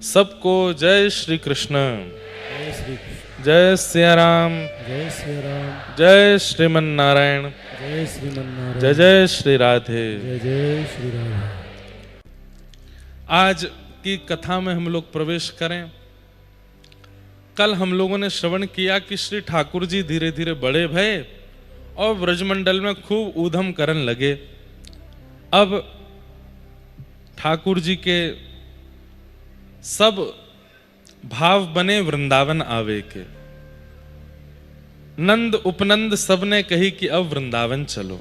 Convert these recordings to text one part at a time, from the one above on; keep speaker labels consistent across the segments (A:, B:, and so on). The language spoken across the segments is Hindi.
A: सबको जय श्री कृष्ण।
B: जय श्री कृष्ण।
A: जय सिया राम।
B: जय श्री राम।
A: जय श्रीमन नारायण।
B: जय श्रीमन्नारायण।
A: जय जय श्री राधे।
B: जय जय श्री राम।
A: आज की कथा में हम लोग प्रवेश करें। कल हम लोगों ने श्रवण किया कि श्री ठाकुर जी धीरे धीरे बड़े भये और ब्रजमंडल में खूब ऊधम करन लगे। अब ठाकुर जी के सब भाव बने वृंदावन आवे के। नंद उपनंद सब ने कही कि अब वृंदावन चलो,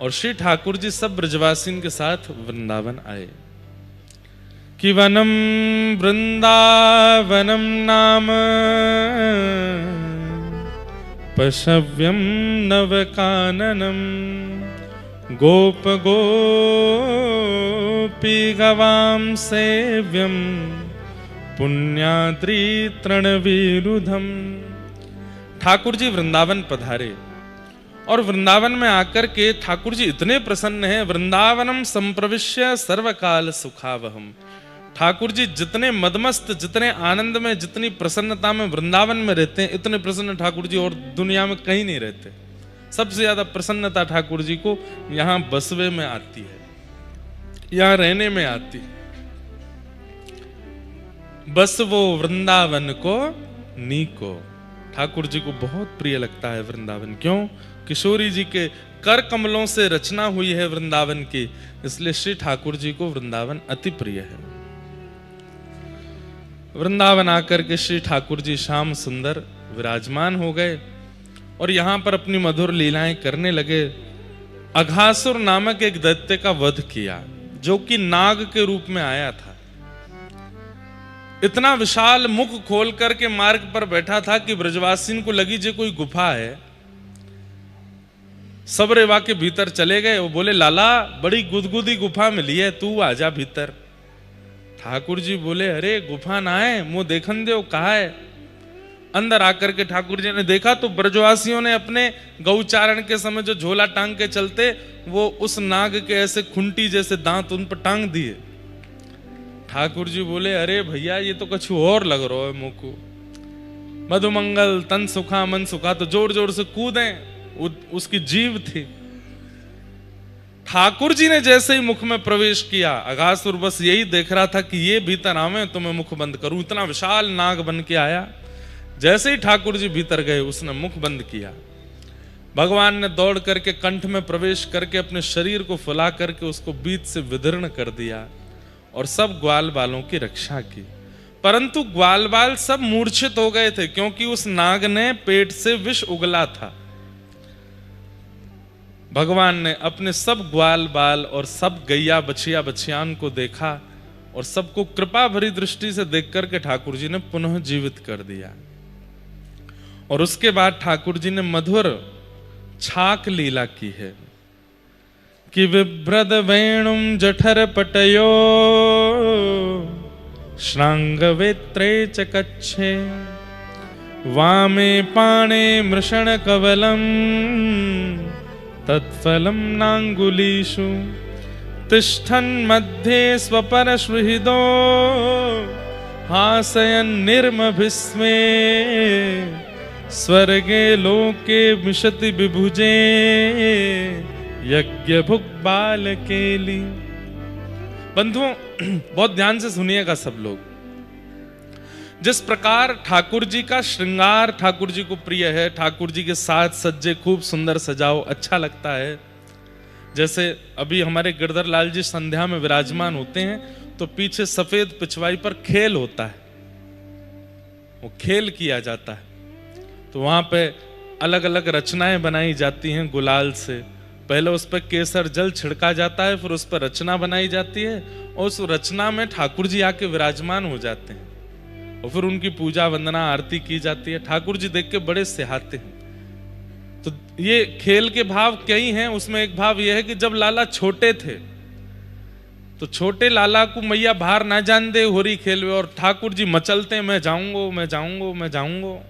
A: और श्री ठाकुर जी सब ब्रजवासिन के साथ वृंदावन आए। कि वनम वृंदावनम नाम पशव्यम नवकाननम गोप गोपी गवाम सेव्यम पुण्याद्रि तृणविरुधम। ठाकुर जी वृंदावन पधारे और वृंदावन में आकर के ठाकुर जी इतने प्रसन्न हैं। वृंदावनम संप्रविश्य सर्वकाल सुखावहम। ठाकुर जी जितने मदमस्त, जितने आनंद में, जितनी प्रसन्नता में वृंदावन में रहते हैं, इतने प्रसन्न ठाकुर जी और दुनिया में कहीं नहीं रहते। सबसे ज्यादा प्रसन्नता ठाकुर जी को यहां बसवे में आती है, यहां रहने में आती है। बसवो वृंदावन को नीको। ठाकुर जी को बहुत प्रिय लगता है वृंदावन। क्यों? किशोरी जी के कर कमलों से रचना हुई है वृंदावन की, इसलिए श्री ठाकुर जी को वृंदावन अति प्रिय है। वृंदावन आकर के श्री ठाकुर जी श्याम सुंदर विराजमान हो गए और यहां पर अपनी मधुर लीलाएं करने लगे। अघासुर नामक एक दैत्य का वध किया, जो कि नाग के रूप में आया था। इतना विशाल मुख खोल करके मार्ग पर बैठा था कि ब्रजवासिन को लगी जे कोई गुफा है। सब रेवा के भीतर चले गए। वो बोले, लाला बड़ी गुदगुदी गुफा मिली है, तू आजा भीतर। ठाकुर जी बोले, अरे गुफा ना है, मुंह देखन दो, कहा है। अंदर आकर के ठाकुर जी ने देखा तो ब्रजवासियों ने अपने गौचारण के समय जो झोला टांग के चलते, वो उस नाग के ऐसे खुंटी जैसे दांत उन पर टांग दिए। ठाकुर जी बोले, अरे भैया ये तो कुछ और लग रहा है मुंह को। मधुमंगल तन सुखा मन सुखा, तो जोर जोर से कूदे, उसकी जीव थी। ठाकुर जी ने जैसे ही मुख में प्रवेश किया, अघासुर बस यही देख रहा था कि ये भीतर आवे तो मैं मुख बंद करूं। इतना विशाल नाग बन के आया। जैसे ही ठाकुर जी भीतर गए, उसने मुख बंद किया। भगवान ने दौड़ करके कंठ में प्रवेश करके अपने शरीर को फुला करके उसको बीच से विदीर्ण कर दिया और सब ग्वाल बालों की रक्षा की। परंतु ग्वाल बाल सब मूर्छित हो गए थे, क्योंकि उस नाग ने पेट से विष उगला था। भगवान ने अपने सब ग्वाल बाल और सब गैया बछिया बछियान को देखा और सबको कृपा भरी दृष्टि से देख करके ठाकुर जी ने पुनः जीवित कर दिया। और उसके बाद ठाकुर जी ने मधुर छाक लीला की है कि विभ्रद वेणुम जठर पटयो श्रांग वेत्रे च कच्छे वामे पाणे मृषण कवलम तत्फलम नांगुलीषु तिष्ठन् मध्ये स्वपर सुहृदो हासयन् निर्मभिस्मे स्वर्गे लोके मिषति विभुजे यज्ञ भुक बाल केली। बंधुओं, बहुत ध्यान से सुनिएगा सब लोग। जिस प्रकार ठाकुर जी का श्रृंगार ठाकुर जी को प्रिय है, ठाकुर जी के साथ सज्जे खूब सुंदर सजाओ, अच्छा लगता है। जैसे अभी हमारे गिरधर लाल जी संध्या में विराजमान होते हैं तो पीछे सफेद पिछवाई पर खेल होता है, वो खेल किया जाता है। तो वहां पे अलग अलग रचनाएं बनाई जाती हैं गुलाल से। पहले उस पर केसर जल छिड़का जाता है, फिर उस पर रचना बनाई जाती है और उस रचना में ठाकुर जी आके विराजमान हो जाते हैं और फिर उनकी पूजा वंदना आरती की जाती है। ठाकुर जी देख के बड़े सिहाते हैं। तो ये खेल के भाव कई हैं। उसमें एक भाव यह है कि जब लाला छोटे थे तो छोटे लाला को मैया बाहर ना जान दे होरी खेल में, और ठाकुर जी मचलते, मैं जाऊंगो मैं जाऊंगो मैं जाऊंगो।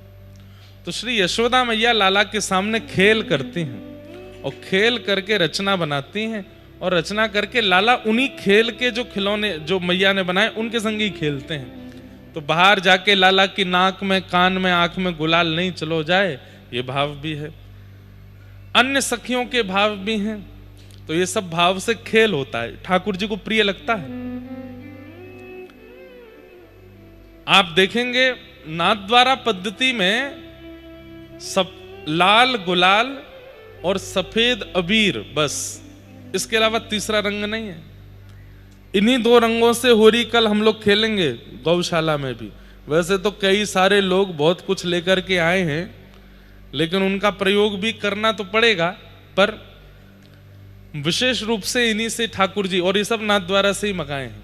A: तो श्री यशोदा मैया लाला के सामने खेल करती हैं और खेल करके रचना बनाती हैं और रचना करके लाला उन्हीं खेल के जो खिलौने जो मैया ने बनाए उनके संग ही खेलते हैं। तो बाहर जाके लाला की नाक में, कान में, आंख में गुलाल नहीं चलो जाए, ये भाव भी है। अन्य सखियों के भाव भी हैं। तो ये सब भाव से खेल होता है, ठाकुर जी को प्रिय लगता है। आप देखेंगे नाथद्वारा पद्धति में सब लाल गुलाल और सफेद अबीर, बस, इसके अलावा तीसरा रंग नहीं है। इन्हीं दो रंगों से होली कल हम लोग खेलेंगे गौशाला में भी। वैसे तो कई सारे लोग बहुत कुछ लेकर के आए हैं, लेकिन उनका प्रयोग भी करना तो पड़ेगा, पर विशेष रूप से इन्हीं से ठाकुर जी, और ये सब नाथद्वारा से ही मंगाए हैं।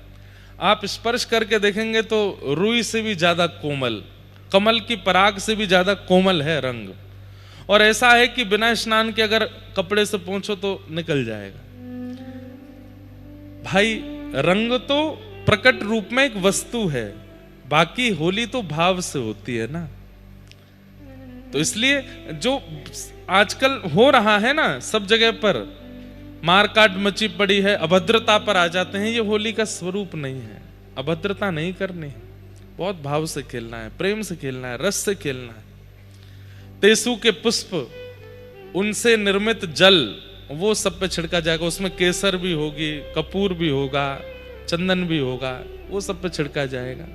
A: आप स्पर्श करके देखेंगे तो रुई से भी ज्यादा कोमल, कमल की पराग से भी ज्यादा कोमल है रंग। और ऐसा है कि बिना स्नान के अगर कपड़े से पोंछो तो निकल जाएगा। भाई रंग तो प्रकट रूप में एक वस्तु है, बाकी होली तो भाव से होती है ना। तो इसलिए जो आजकल हो रहा है ना, सब जगह पर मारकाट मची पड़ी है, अभद्रता पर आ जाते हैं, ये होली का स्वरूप नहीं है। अभद्रता नहीं करनी है, बहुत भाव से खेलना है, प्रेम से खेलना है, रस से खेलना है। तेसु के पुष्प, उनसे निर्मित जल, वो सब पे छिड़का जाएगा। उसमें केसर भी होगी, कपूर भी होगा, चंदन भी होगा, वो सब पे छिड़का जाएगा।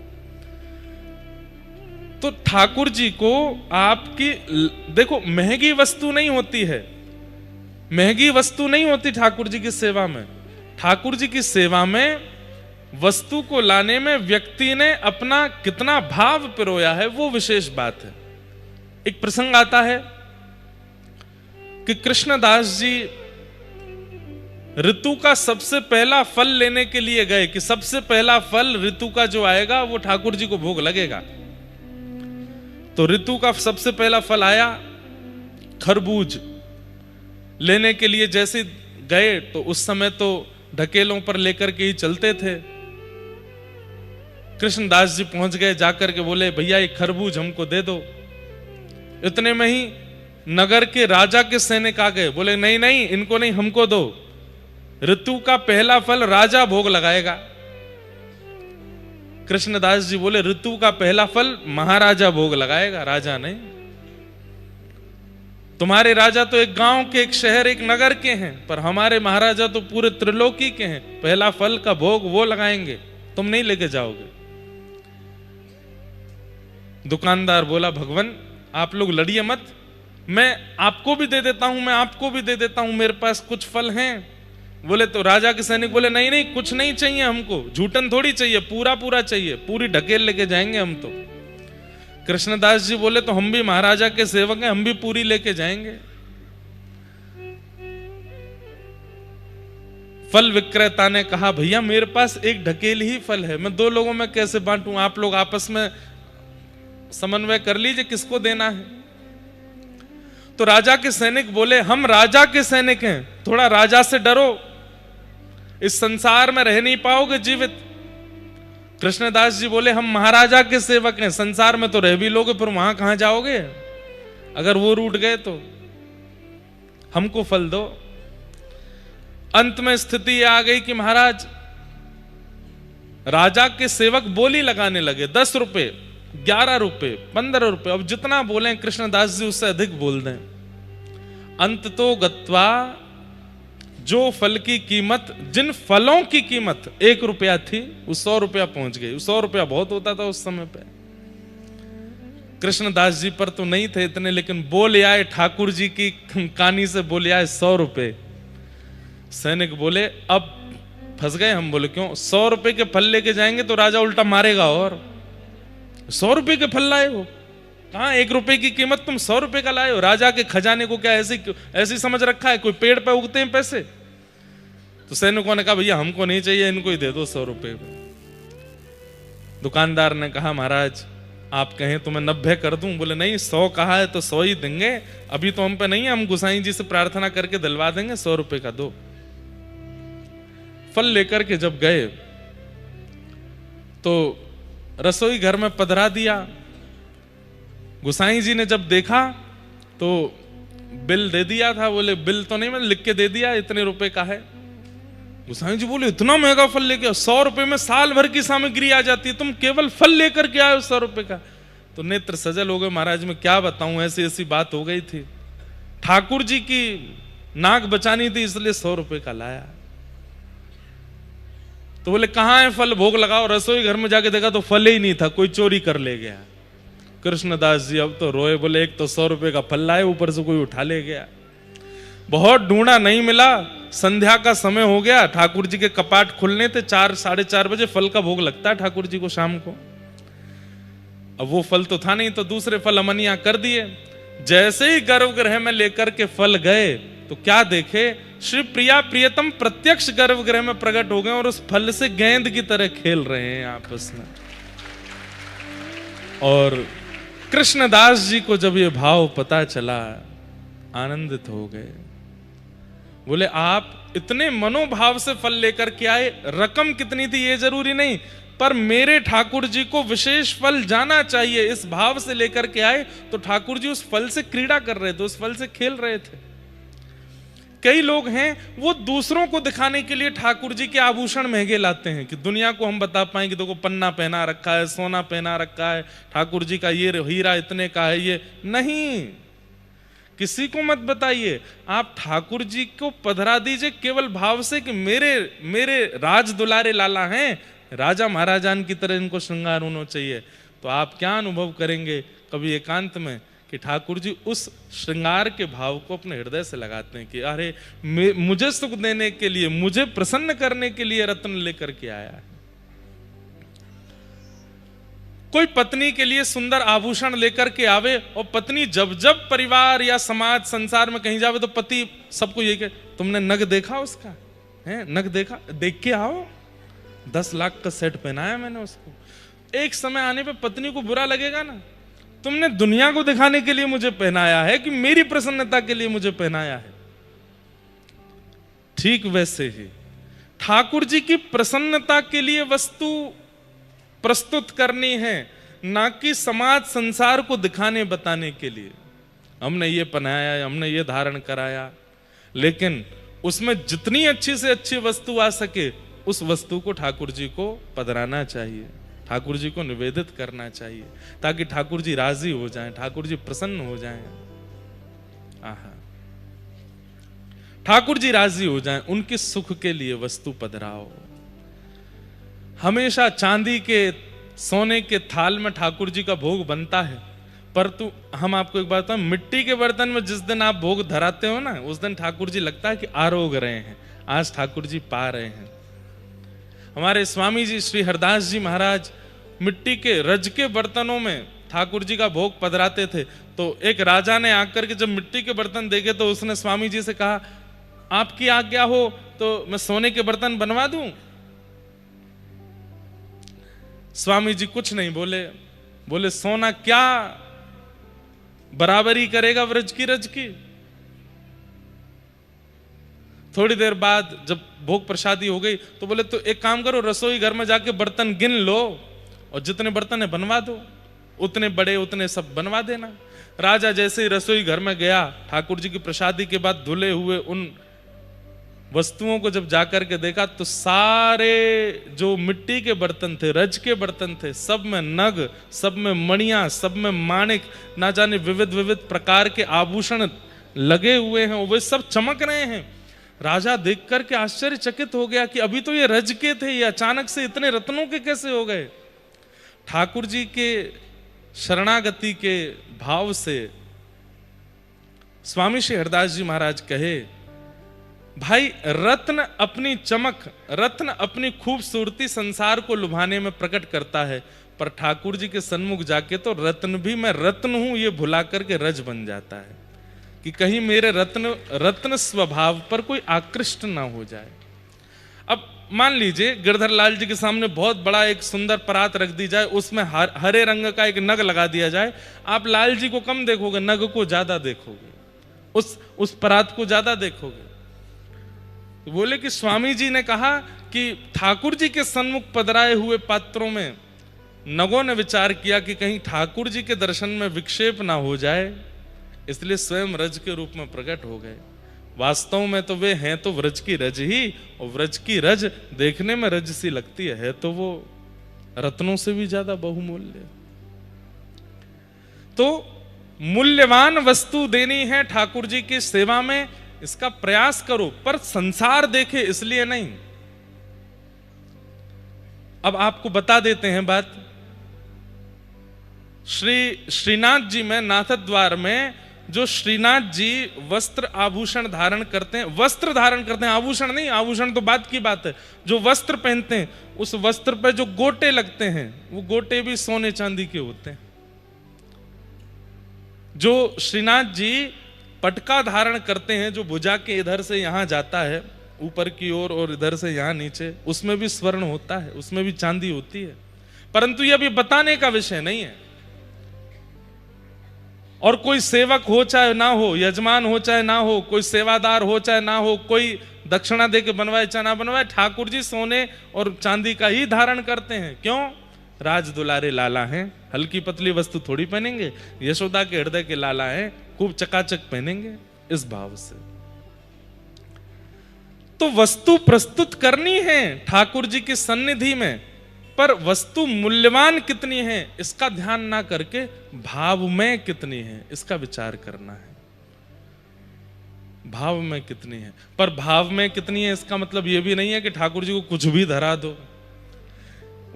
A: तो ठाकुर जी को आपकी, देखो महंगी वस्तु नहीं होती है, महंगी वस्तु नहीं होती ठाकुर जी की सेवा में। ठाकुर जी की सेवा में वस्तु को लाने में व्यक्ति ने अपना कितना भाव पिरोया है, वो विशेष बात है। एक प्रसंग आता है कि कृष्णदास जी ऋतु का सबसे पहला फल लेने के लिए गए, कि सबसे पहला फल ऋतु का जो आएगा वो ठाकुर जी को भोग लगेगा। तो ऋतु का सबसे पहला फल आया, खरबूज। लेने के लिए जैसे गए तो उस समय तो ढकेलों पर लेकर के ही चलते थे। कृष्णदास जी पहुंच गए, जाकर के बोले भैया ये खरबूज हमको दे दो। इतने में ही नगर के राजा के सैनिक आ गए, बोले नहीं नहीं इनको नहीं, हमको दो, ऋतु का पहला फल राजा भोग लगाएगा। कृष्णदास जी बोले ऋतु का पहला फल महाराजा भोग लगाएगा, राजा नहीं। तुम्हारे राजा तो एक गांव के, एक शहर, एक नगर के हैं, पर हमारे महाराजा तो पूरे त्रिलोकी के हैं। पहला फल का भोग वो लगाएंगे, तुम नहीं लेके जाओगे। दुकानदार बोला भगवान आप लोग लड़िए मत, मैं आपको भी दे देता हूं, मैं आपको भी दे देता हूं, मेरे पास कुछ फल हैं। बोले तो राजा के सैनिक बोले नहीं नहीं कुछ नहीं चाहिए हमको, झूठन थोड़ी चाहिए, पूरा पूरा चाहिए, पूरी ढकेल लेके जाएंगे हम तो। कृष्णदास जी बोले तो हम भी महाराजा के सेवक हैं, हम भी पूरी लेके जाएंगे। फल विक्रेता ने कहा भैया मेरे पास एक ढकेल ही फल है, मैं दो लोगों में कैसे बांटूं, आप लोग आपस में समन्वय कर लीजिए किसको देना है। तो राजा के सैनिक बोले हम राजा के सैनिक हैं, थोड़ा राजा से डरो, इस संसार में रह नहीं पाओगे जीवित। कृष्णदास जी बोले हम महाराजा के सेवक हैं, संसार में तो रह भी लोगे, फिर वहां कहां जाओगे, अगर वो रूठ गए तो हमको फल दो। अंत में स्थिति आ गई कि महाराज, राजा के सेवक बोली लगाने लगे, 10 रुपए, 11 रुपए, 15 रुपए, अब जितना बोले कृष्णदास जी उससे अधिक बोल दें। अंत तो गत्वा, जो फल की कीमत, जिन फलों की कीमत 1 रुपया थी, वो 100 रुपया पहुंच गई। 100 रुपया बहुत होता था उस समय पे। कृष्णदास जी पर तो नहीं थे इतने, लेकिन बोले आए ठाकुर जी की कहानी से, बोले आए 100 रुपए। सैनिक बोले अब फंस गए हम। बोले क्यों? 100 रुपए के फल लेके जाएंगे तो राजा उल्टा मारेगा, और 100 रुपए के फल लाए हो, कहां 1 रुपए की कीमत तुम 100 रुपए का लाए हो? राजा के खजाने को क्या ऐसी समझ रखा है, कोई पेड़ पे उगते हैं पैसे? तो सैनिकों ने कहा भैया हमको नहीं चाहिए, इनको ही दे दो 100 रुपए। दुकानदार ने कहा महाराज आप कहें तो मैं 90 कर दूं। बोले नहीं, 100 कहा है तो 100 ही देंगे, अभी तो हम पे नहीं है, हम गुसाई जी से प्रार्थना करके दिलवा देंगे, 100 रुपए का दो। फल लेकर के जब गए तो रसोई घर में पधरा दिया। गुसाई जी ने जब देखा तो बिल दे दिया था। बोले बिल तो नहीं, मैंने लिख के दे दिया, इतने रुपए का है। गोसाई जी बोले इतना महंगा फल लेके 100 रुपए में साल भर की सामग्री आ जाती है, तुम केवल फल लेकर के आए 100 रुपए का। तो नेत्र सजल हो गए, महाराज मैं क्या बताऊं, ऐसी ऐसी बात हो गई थी, ठाकुर जी की नाक बचानी थी इसलिए 100 रुपए का लाया। तो बोले कहां है फल, भोग लगाओ। रसोई घर में जाके देखा तो फल ही नहीं था, कोई चोरी कर ले गया। कृष्णदास जी अब तो रोए, बोले एक तो 100 रुपए का फल लाए, ऊपर से कोई उठा ले गया। बहुत ढूंढा नहीं मिला, संध्या का समय हो गया, ठाकुर जी के कपाट खुलने थे, 4 साढ़े 4 बजे फल का भोग लगता है ठाकुर जी को शाम को। अब वो फल तो था नहीं, तो दूसरे फल अमनिया कर दिए। जैसे ही गर्भगृह में लेकर के फल गए तो क्या देखे, श्री प्रिया प्रियतम प्रत्यक्ष गर्भगृह में प्रकट हो गए और उस फल से गेंद की तरह खेल रहे हैं आपस में। और कृष्णदास जी को जब ये भाव पता चला, आनंदित हो गए। बोले आप इतने मनोभाव से फल लेकर के आए, रकम कितनी थी ये जरूरी नहीं, पर मेरे ठाकुर जी को विशेष फल जाना चाहिए, इस भाव से लेकर के आए। तो ठाकुर जी उस फल से क्रीड़ा कर रहे थे, उस फल से खेल रहे थे। कई लोग हैं वो दूसरों को दिखाने के लिए ठाकुर जी के आभूषण महंगे लाते हैं कि दुनिया को हम बता पाए कि देखो पन्ना पहना रखा है, सोना पहना रखा है, ठाकुर जी का ये हीरा इतने का है। ये नहीं, किसी को मत बताइए, आप ठाकुर जी को पधरा दीजिए केवल भाव से कि मेरे राज दुलारे लाला हैं, राजा महाराजान की तरह इनको श्रृंगार होना चाहिए। तो आप क्या अनुभव करेंगे कभी एकांत में कि ठाकुर जी उस श्रृंगार के भाव को अपने हृदय से लगाते हैं कि अरे मुझे सुख देने के लिए, मुझे प्रसन्न करने के लिए रत्न लेकर के आया है। कोई पत्नी के लिए सुंदर आभूषण लेकर के आवे और पत्नी जब जब परिवार या समाज संसार में कहीं जावे तो पति सबको ये कहे तुमने नग देखा उसका है, नग देखा, देख के आओ, 10 लाख का सेट पहनाया मैंने उसको। एक समय आने पे पत्नी को बुरा लगेगा ना, तुमने दुनिया को दिखाने के लिए मुझे पहनाया है कि मेरी प्रसन्नता के लिए मुझे पहनाया है। ठीक वैसे ही ठाकुर जी की प्रसन्नता के लिए वस्तु प्रस्तुत करनी है, ना कि समाज संसार को दिखाने बताने के लिए। हमने ये पहनाया, हमने ये धारण कराया, लेकिन उसमें जितनी अच्छी से अच्छी वस्तु आ सके उस वस्तु को ठाकुर जी को पधराना चाहिए, ठाकुर जी को निवेदित करना चाहिए, ताकि ठाकुर जी राजी हो जाएं, ठाकुर जी प्रसन्न हो जाएं। आहा, ठाकुर जी राजी हो जाएं, उनके सुख के लिए वस्तु पधराओ। हमेशा चांदी के सोने के थाल में ठाकुर जी का भोग बनता है, परंतु हम आपको एक बात बताऊं, मिट्टी के बर्तन में जिस दिन आप भोग धराते हो ना, उस दिन ठाकुर जी लगता है कि आरोग रहे हैं, आज ठाकुर जी पा रहे हैं। हमारे स्वामी जी श्री हरदास जी महाराज मिट्टी के रज के बर्तनों में ठाकुर जी का भोग पधराते थे। तो एक राजा ने आकर के जब मिट्टी के बर्तन देखे तो उसने स्वामी जी से कहा आपकी आज्ञा हो तो मैं सोने के बर्तन बनवा दूं। स्वामी जी कुछ नहीं बोले, बोले सोना क्या बराबरी करेगा व्रज की रज की। थोड़ी देर बाद जब भोग प्रसादी हो गई तो बोले तो एक काम करो, रसोई घर में जाके बर्तन गिन लो और जितने बर्तन है बनवा दो, उतने बड़े उतने सब बनवा देना। राजा जैसे ही रसोई घर में गया, ठाकुर जी की प्रसादी के बाद धुले हुए उन वस्तुओं को जब जाकर के देखा तो सारे जो मिट्टी के बर्तन थे, रज के बर्तन थे, सब में नग, सब में मणियां, सब में माणिक, ना जाने विविध विविध प्रकार के आभूषण लगे हुए हैं, वे सब चमक रहे हैं। राजा देख करके आश्चर्यचकित हो गया कि अभी तो ये रज के थे, ये अचानक से इतने रत्नों के कैसे हो गए। ठाकुर जी के शरणागति के भाव से स्वामी श्री हरदास जी महाराज कहे, भाई रत्न अपनी चमक, रत्न अपनी खूबसूरती संसार को लुभाने में प्रकट करता है, पर ठाकुर जी के सन्मुख जाके तो रत्न भी मैं रत्न हूं ये भुला करके रज बन जाता है कि कहीं मेरे रत्न स्वभाव पर कोई आकृष्ट ना हो जाए। अब मान लीजिए गिरधर लाल जी के सामने बहुत बड़ा एक सुंदर परात रख दी जाए, उसमें हरे रंग का एक नग लगा दिया जाए, आप लाल जी को कम देखोगे, नग को ज्यादा देखोगे, उस परात को ज्यादा देखोगे। बोले कि स्वामी जी ने कहा कि ठाकुर जी के सन्मुख पधराए हुए पात्रों में नगों ने विचार किया कि कहीं ठाकुर जी के दर्शन में विक्षेप ना हो जाए, इसलिए स्वयं रज के रूप में प्रकट हो गए। वास्तव में तो वे हैं तो व्रज की रज ही, और व्रज की रज देखने में रज सी लगती है तो वो रत्नों से भी ज्यादा बहुमूल्य। तो मूल्यवान वस्तु देनी है ठाकुर जी की सेवा में, इसका प्रयास करो, पर संसार देखे इसलिए नहीं। अब आपको बता देते हैं बात। श्रीनाथ जी में, नाथ द्वार में जो श्रीनाथ जी वस्त्र आभूषण धारण करते हैं, वस्त्र धारण करते हैं, आभूषण नहीं, आभूषण तो बात की बात है, जो वस्त्र पहनते हैं उस वस्त्र पर जो गोटे लगते हैं वो गोटे भी सोने चांदी के होते हैं। जो श्रीनाथ जी पटका धारण करते हैं जो भुजा के इधर से यहां जाता है ऊपर की ओर और इधर से यहां नीचे, उसमें भी स्वर्ण होता है, उसमें भी चांदी होती है, परंतु यह अभी बताने का विषय नहीं है। और कोई सेवक हो चाहे ना हो, यजमान हो चाहे ना हो, कोई सेवादार हो चाहे ना हो, कोई दक्षिणा दे के बनवाए चाहे ना बनवाए, ठाकुर जी सोने और चांदी का ही धारण करते हैं। क्यों? राज दुलारे लाला हैं, हल्की पतली वस्तु थोड़ी पहनेंगे, यशोदा के हृदय के लाला हैं, खूब चकाचक पहनेंगे, इस भाव से। तो वस्तु प्रस्तुत करनी है ठाकुर जी की सन्निधि में, पर वस्तु मूल्यवान कितनी है इसका ध्यान ना करके भाव में कितनी है इसका विचार करना है। भाव में कितनी है, पर भाव में कितनी है इसका मतलब यह भी नहीं है कि ठाकुर जी को कुछ भी धरा दो।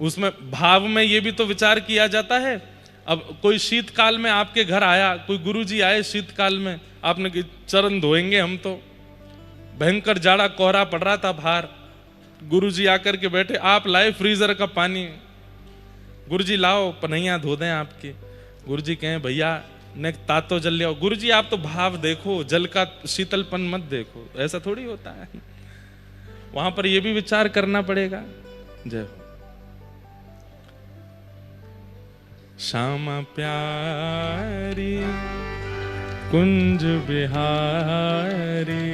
A: उसमें भाव में यह भी तो विचार किया जाता है। अब कोई शीतकाल में आपके घर आया, कोई गुरुजी आए शीतकाल में, आपने कि चरण धोएंगे हम, तो भयंकर जाड़ा कोहरा पड़ रहा था बाहर, गुरुजी आकर के बैठे, आप लाए फ्रीजर का पानी, गुरुजी लाओ पनैया धो दें आपकी। गुरुजी कहें भैया ने तातो जल लिया। गुरुजी आप तो भाव देखो, जल का शीतलपन मत देखो, ऐसा थोड़ी होता है। वहां पर यह भी विचार करना पड़ेगा। जय हो। श्यामा प्यारी कुंज बिहारी,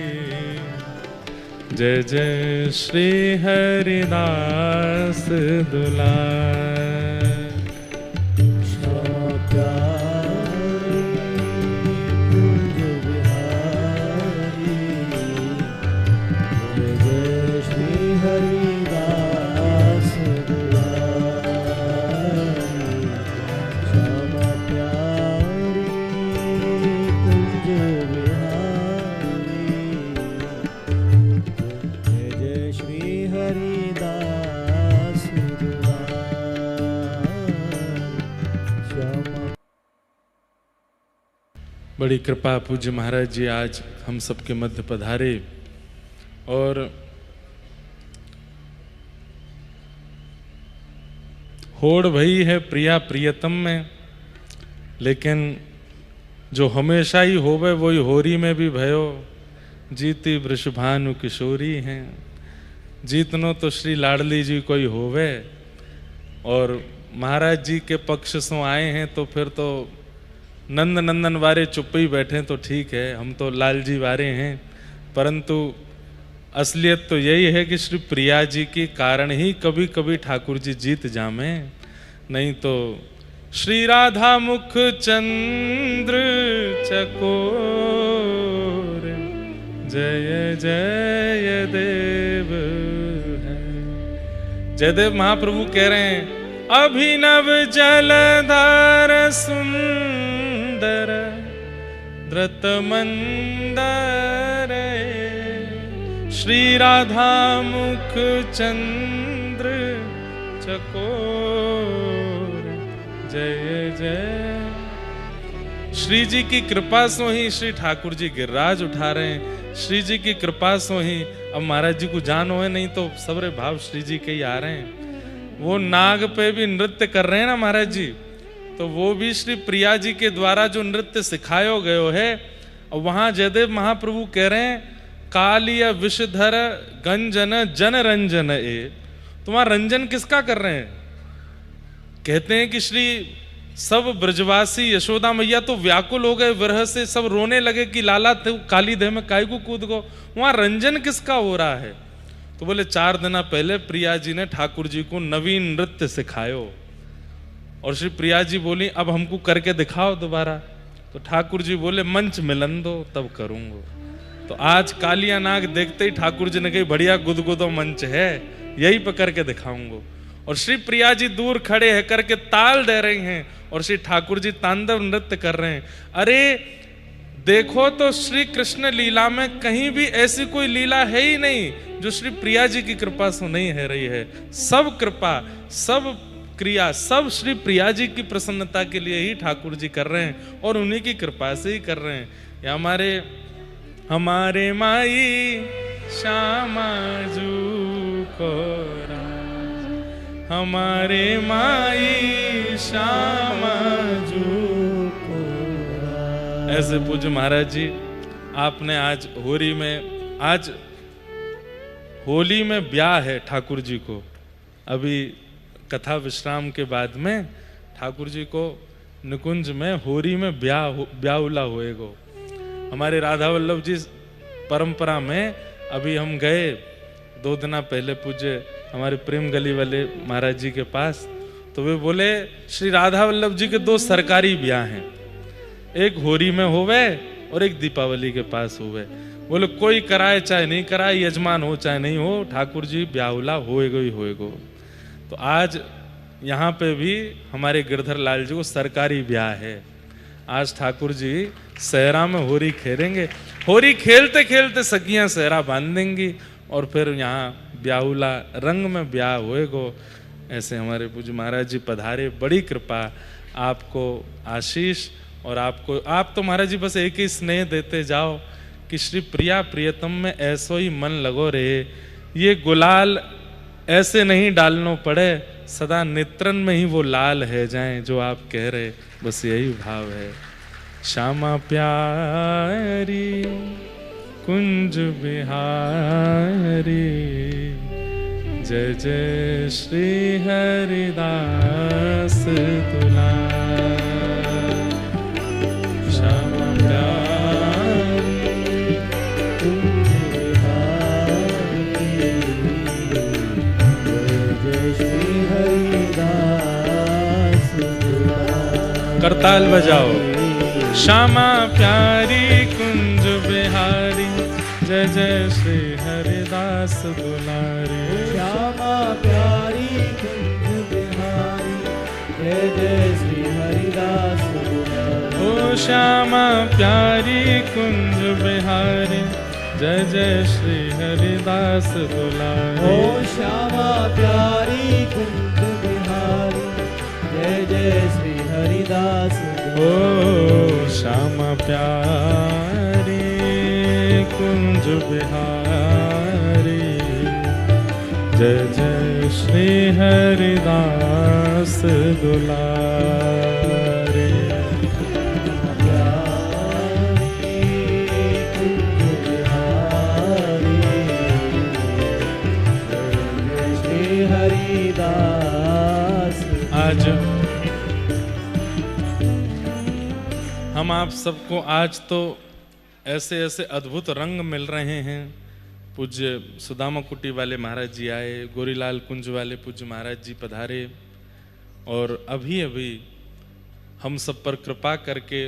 A: जय जय श्री हरिदास दुलार।
B: श्यामा प्यारी कुंज बिहारी, जय जय श्री हरिदास दुलार। श्यामा प्यारी कुंज बिहारी, जय जय श्री हरिदास दुलार। श्यामा।
A: बड़ी कृपा पूज्य महाराज जी आज हम सबके मध्य पधारे, और होड़ भई है प्रिया प्रियतम में, लेकिन जो हमेशा ही होवे वही होरी में भी भयो, जीती वृषभानु किशोरी हैं। जीतनो तो श्री लाडली जी कोई होवे, और महाराज जी के पक्ष से आए हैं तो फिर तो नंद नंदन वारे चुप ही बैठे तो ठीक है, हम तो लाल जी वारे हैं, परंतु असलियत तो यही है कि श्री प्रिया जी के कारण ही कभी कभी ठाकुर जी जीत जामे, नहीं तो श्री राधा मुख चंद्र चकोर, जय जय देव है। जयदेव महाप्रभु कह रहे हैं, अभिनव जलधार सुंदर द्रत मंदर, श्री राधा मुख चंद्र चकोर, जय जय। श्री जी की कृपा से ही श्री ठाकुर जी गिरिराज उठा रहे हैं, श्री जी की कृपा से ही अब महाराज जी को जान हो, नहीं तो सबरे भाव श्री जी के ही आ रहे हैं। वो नाग पे भी नृत्य कर रहे हैं ना महाराज जी, तो वो भी श्री प्रिया जी के द्वारा जो नृत्य सिखायो गयो है। और वहां जयदेव महाप्रभु कह रहे हैं, कालिय विषधर गंजन जन रंजन ए, तुम्हारा रंजन किसका कर रहे हैं? कहते हैं कि श्री सब ब्रजवासी यशोदा मैया तो व्याकुल हो गए विरह से, सब रोने लगे कि लाला तू काली देह में काय को कूद गो। वहां रंजन किसका हो रहा है? तो बोले 4 दिन पहले प्रिया जी ने ठाकुर जी को नवीन नृत्य सिखायो, और श्री प्रिया जी बोली अब हमको करके दिखाओ दोबारा। तो ठाकुर जी बोले मंच मिलन दो तब करूंगा। तो आज कालिया नाग देखते ही ठाकुर जी ने कही बढ़िया गुदगुदो मंच है, यही पे करके दिखाऊंगा। और श्री प्रिया जी दूर खड़े है करके ताल दे रही हैं और श्री ठाकुर जी तांडव नृत्य कर रहे हैं। अरे देखो तो श्री कृष्ण लीला में कहीं भी ऐसी कोई लीला है ही नहीं जो श्री प्रिया जी की कृपा से नहीं है रही है। सब कृपा, सब क्रिया, सब श्री प्रिया जी की प्रसन्नता के लिए ही ठाकुर जी कर रहे हैं और उन्हीं की कृपा से ही कर रहे हैं। या हमारे माई श्यामा जू को राज, हमारे माई श्यामा जू को राज। ऐसे पूज्य महाराज जी, आपने आज होली में ब्याह है ठाकुर जी को। अभी कथा विश्राम के बाद में ठाकुर जी को निकुंज में होरी में ब्याहुला होएगो। हमारे राधा वल्लभ जी परंपरा में अभी हम गए 2 दिन पहले पूज्य हमारे प्रेम गली वाले महाराज जी के पास, तो वे बोले श्री राधा वल्लभ जी के 2 सरकारी ब्याह हैं, एक होरी में होवे और एक दीपावली के पास होवे। बोले कोई कराए चाहे नहीं कराए, यजमान हो चाहे नहीं हो, ठाकुर जी ब्याहुला होएगो ही होएगो। तो आज यहाँ पे भी हमारे गिरधर लाल जी को सरकारी ब्याह है। आज ठाकुर जी सहरा में होरी खेलेंगे, होरी खेलते खेलते सखियां सहरा बांध देंगी और फिर यहाँ ब्याहुला रंग में ब्याह होएगो। ऐसे हमारे पूज्य महाराज जी पधारे, बड़ी कृपा, आपको आशीष। और आप तो महाराज जी बस एक ही स्नेह देते जाओ कि श्री प्रिया प्रियतम में ऐसो ही मन लगो रहे। ये गुलाल ऐसे नहीं डालनो पड़े, सदा नेत्रन में ही वो लाल है जाएं जो आप कह रहे, बस यही भाव है। श्यामा प्यारी कुंज बिहारी, जय जय श्री हरिदास दुलार। श्यामा प्यारी कुंज बिहारी, जय श्री हरिदास दुलार। करताल बजाओ। श्यामा प्यारी कुंज बिहारी, जय जय श्री हरिदास दुलारी।
B: श्यामा प्यारी कुंज बिहारी, जय जय श्री हरिदास दुलारी।
A: ओ श्यामा प्यारी कुंज बिहारी, जय जय श्री हरिदास दुलारी।
B: ओ श्यामा प्यारी कुंज बिहारी, जय जय श्री हरिदास दुलारी।
A: ओ श्यामा प्यारी कुंज बिहारी, जय जय श्री हरिदास दुलारी। आज हम आप सबको आज तो ऐसे ऐसे अद्भुत रंग मिल रहे हैं। पूज्य सुदामा कुटी वाले महाराज जी आए, गोरीलाल कुंज वाले पूज्य महाराज जी पधारे और अभी अभी हम सब पर कृपा करके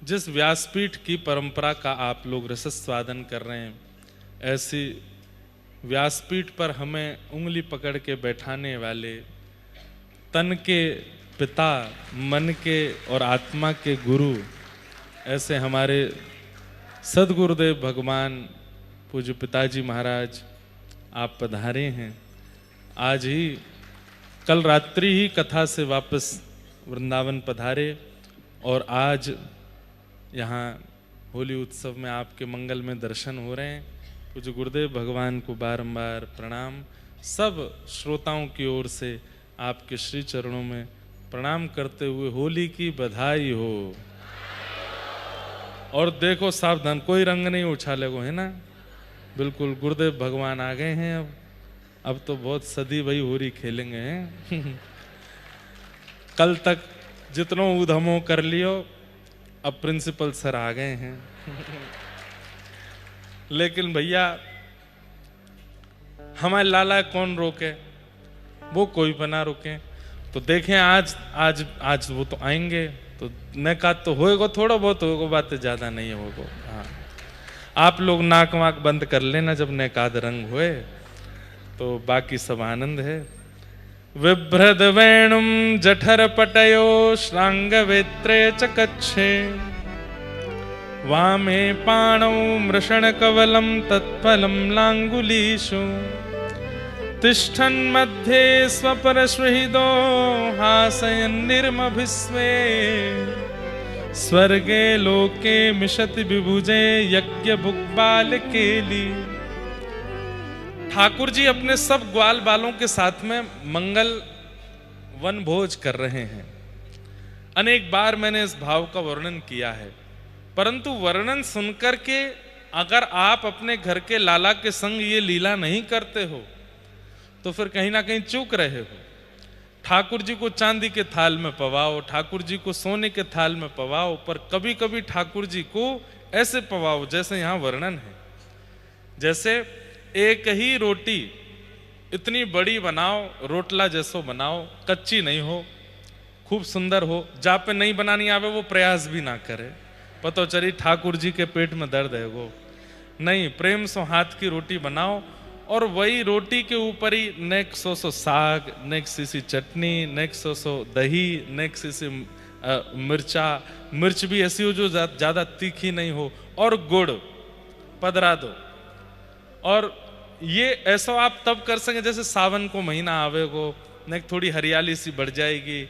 A: जिस व्यासपीठ की परंपरा का आप लोग रसस्वादन कर रहे हैं, ऐसी व्यासपीठ पर हमें उंगली पकड़ के बैठाने वाले, तन के पिता, मन के और आत्मा के गुरु, ऐसे हमारे सदगुरुदेव भगवान पूज्य पिताजी महाराज आप पधारे हैं। आज ही कल रात्रि ही कथा से वापस वृंदावन पधारे और आज यहाँ होली उत्सव में आपके मंगल में दर्शन हो रहे हैं। पूज्य गुरुदेव भगवान को बारंबार प्रणाम। सब श्रोताओं की ओर से आपके श्री चरणों में प्रणाम करते हुए होली की बधाई हो। और देखो सावधान, कोई रंग नहीं उछालेगो, है ना? बिल्कुल गुरुदेव भगवान आ गए हैं। अब तो बहुत सदी भाई होली खेलेंगे हैं। कल तक जितनों उधमो कर लियो, अब प्रिंसिपल सर आ गए हैं। लेकिन भैया हमारे लाला कौन रोके, वो कोई बना रोके। तो देखें आज वो तो आएंगे, तो न का तो होएगा, थोड़ा बहुत होएगा, बातें ज्यादा नहीं होगा। हाँ, आप लोग नाक वाक बंद कर लेना जब नैकाद रंग हुए, तो बाकी सब आनंद है। विभ्रद वेणुम जठर पटयो श्रांग वेत्रे च कच्छे वामे पाणौ मृषण कवलम तत्फलम लांगुलीषु तिष्ठन् मध्ये स्वपरश्वहिदो हासयन् निर्मभिस्वे स्वर्गे लोके मिशति विभुजे यज्ञ भुक्बाल केली। ठाकुर जी अपने सब ग्वाल बालों के साथ में मंगल वन भोज कर रहे हैं। अनेक बार मैंने इस भाव का वर्णन किया है, परंतु वर्णन सुनकर के अगर आप अपने घर के लाला के संग ये लीला नहीं करते हो तो फिर कहीं ना कहीं चूक रहे हो। ठाकुर जी को चांदी के थाल में पवाओ, ठाकुर जी को सोने के थाल में पवाओ, पर कभी कभी ठाकुर जी को ऐसे पवाओ जैसे यहां वर्णन है। जैसे एक ही रोटी इतनी बड़ी बनाओ, रोटला जैसो बनाओ, कच्ची नहीं हो, खूब सुंदर हो। जहाँ पे नहीं बनानी आवे वो प्रयास भी ना करे, पतो चली ठाकुर जी के पेट में दर्द है वो नहीं। प्रेम सो हाथ की रोटी बनाओ और वही रोटी के ऊपर ही नेक सो साग, नेक सीसी चटनी, नेक सो दही, नेक सीसी मिर्चा, मिर्च भी ऐसी हो जो ज्यादा तीखी नहीं हो, और गुड़ पधरा दो। और ये ऐसा आप तब कर सकें जैसे सावन को महीना आवेगो, नेक थोड़ी हरियाली सी बढ़ जाएगी।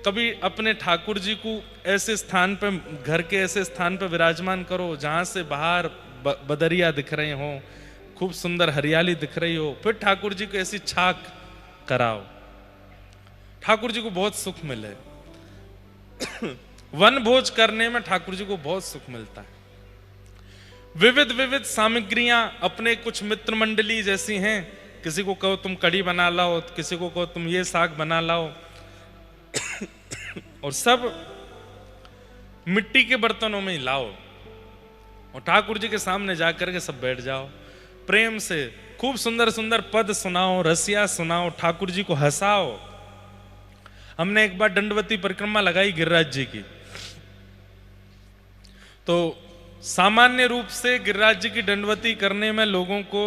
A: कभी अपने ठाकुर जी को ऐसे स्थान पे, घर के ऐसे स्थान पे विराजमान करो जहां से बाहर बदरिया दिख रहे हो, खूब सुंदर हरियाली दिख रही हो, फिर ठाकुर जी को ऐसी छाक कराओ, ठाकुर जी को बहुत सुख मिले। वन भोज करने में ठाकुर जी को बहुत सुख मिलता है। विविध विविध सामग्रियां अपने कुछ मित्र मंडली जैसी हैं, किसी को कहो तुम कढ़ी बना लाओ, किसी को कहो तुम ये साग बना लाओ, और सब मिट्टी के बर्तनों में ही लाओ और ठाकुर जी के सामने जाकर के सब बैठ जाओ। प्रेम से खूब सुंदर सुंदर पद सुनाओ, रसिया सुनाओ, ठाकुर जी को हंसाओ। हमने एक बार दंडवती परिक्रमा लगाई गिरिराज जी की, तो सामान्य रूप से गिरिराज जी की दंडवती करने में लोगों को